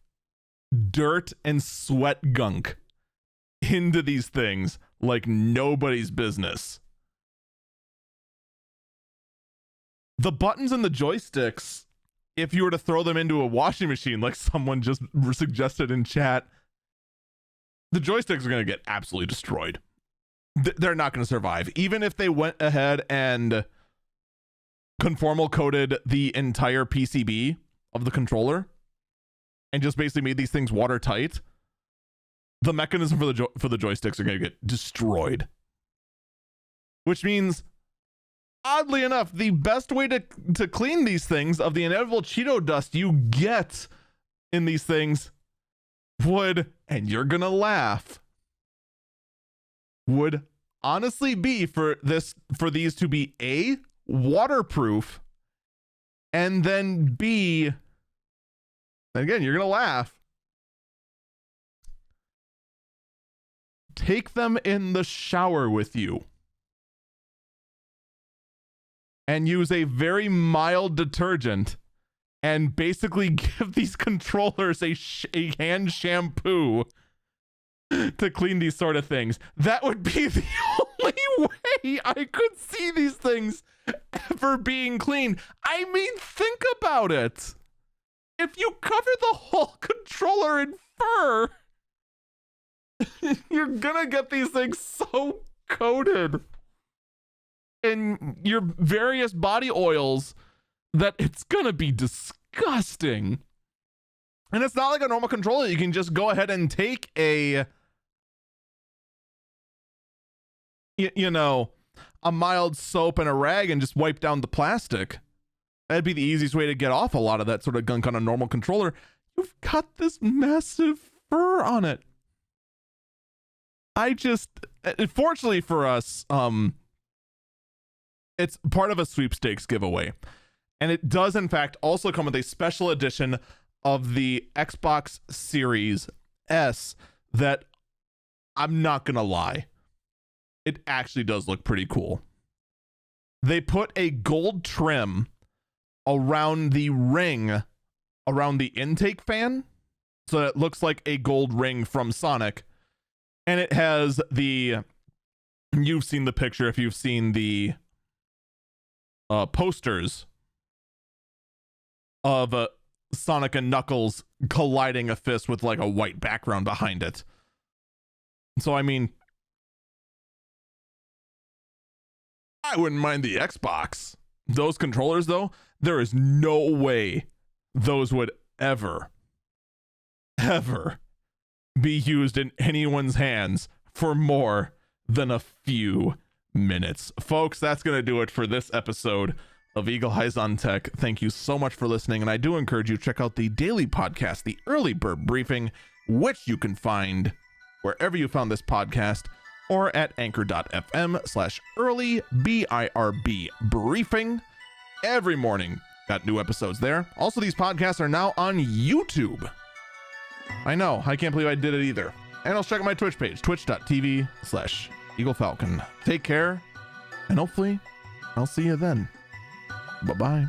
dirt and sweat gunk into these things like nobody's business. The buttons and the joysticks, if you were to throw them into a washing machine like someone just suggested in chat, the joysticks are going to get absolutely destroyed. They're not going to survive. Even if they went ahead and conformal coated the entire PCB of the controller and just basically made these things watertight, the mechanism for the joysticks are going to get destroyed. Which means, oddly enough, the best way to clean these things of the inevitable Cheeto dust you get in these things would, and you're gonna laugh, would honestly be for these to be A, waterproof, and then B, and again, you're gonna laugh, take them in the shower with you and use a very mild detergent and basically give these controllers a hand shampoo to clean these sort of things. That would be the only way I could see these things ever being clean. I mean, think about it. if you cover the whole controller in fur, you're gonna get these things so coated in your various body oils that it's gonna be disgusting. And it's not like a normal controller. You can just go ahead and take a, you know, a mild soap and a rag and just wipe down the plastic. That'd be the easiest way to get off a lot of that sort of gunk on a normal controller. You've got this massive fur on it. Fortunately for us, it's part of a sweepstakes giveaway. And it does, in fact, also come with a special edition of the Xbox Series S that, I'm not gonna lie, it actually does look pretty cool. They put a gold trim around the ring, around the intake fan, so that it looks like a gold ring from Sonic. And it has you've seen the picture if you've seen the posters of Sonic and Knuckles colliding a fist with like a white background behind it. So, I mean, I wouldn't mind the Xbox. Those controllers, though, there is no way those would ever be used in anyone's hands for more than a few minutes. Folks, that's going to do it for this episode of Eagle Eyes on Tech. Thank you so much for listening, and I do encourage you to check out the daily podcast, the Early Bird Briefing, which you can find wherever you found this podcast or at anchor.fm/early BIRB every morning. Got new episodes there. Also, these podcasts are now on YouTube. I know, I can't believe I did it either. And also check out my Twitch page, twitch.tv/EagleFalcon. Take care, and hopefully I'll see you then. Bye-bye.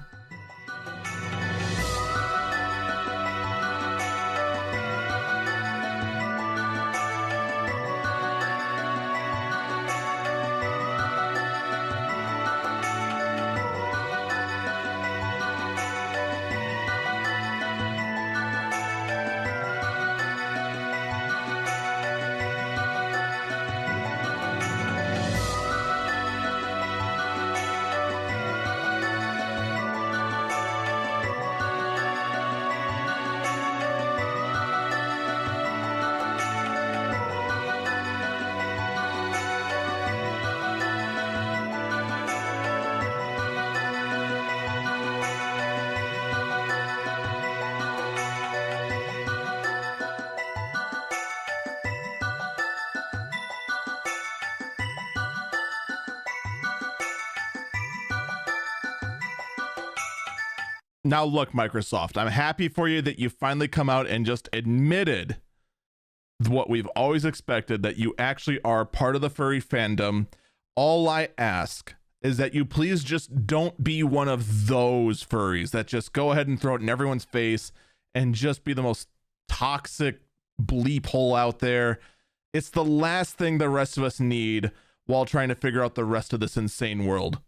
Now look, Microsoft, I'm happy for you that you finally come out and just admitted what we've always expected, that you actually are part of the furry fandom. All I ask is that you please just don't be one of those furries that just go ahead and throw it in everyone's face and just be the most toxic bleep hole out there. It's the last thing the rest of us need while trying to figure out the rest of this insane world.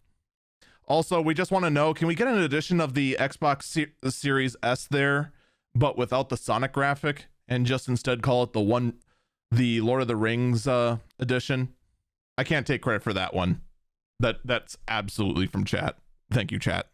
Also, we just want to know, can we get an edition of the Xbox Series S there, but without the Sonic graphic, and just instead call it the Lord of the Rings edition? I can't take credit for that one. That's absolutely from chat. Thank you, chat.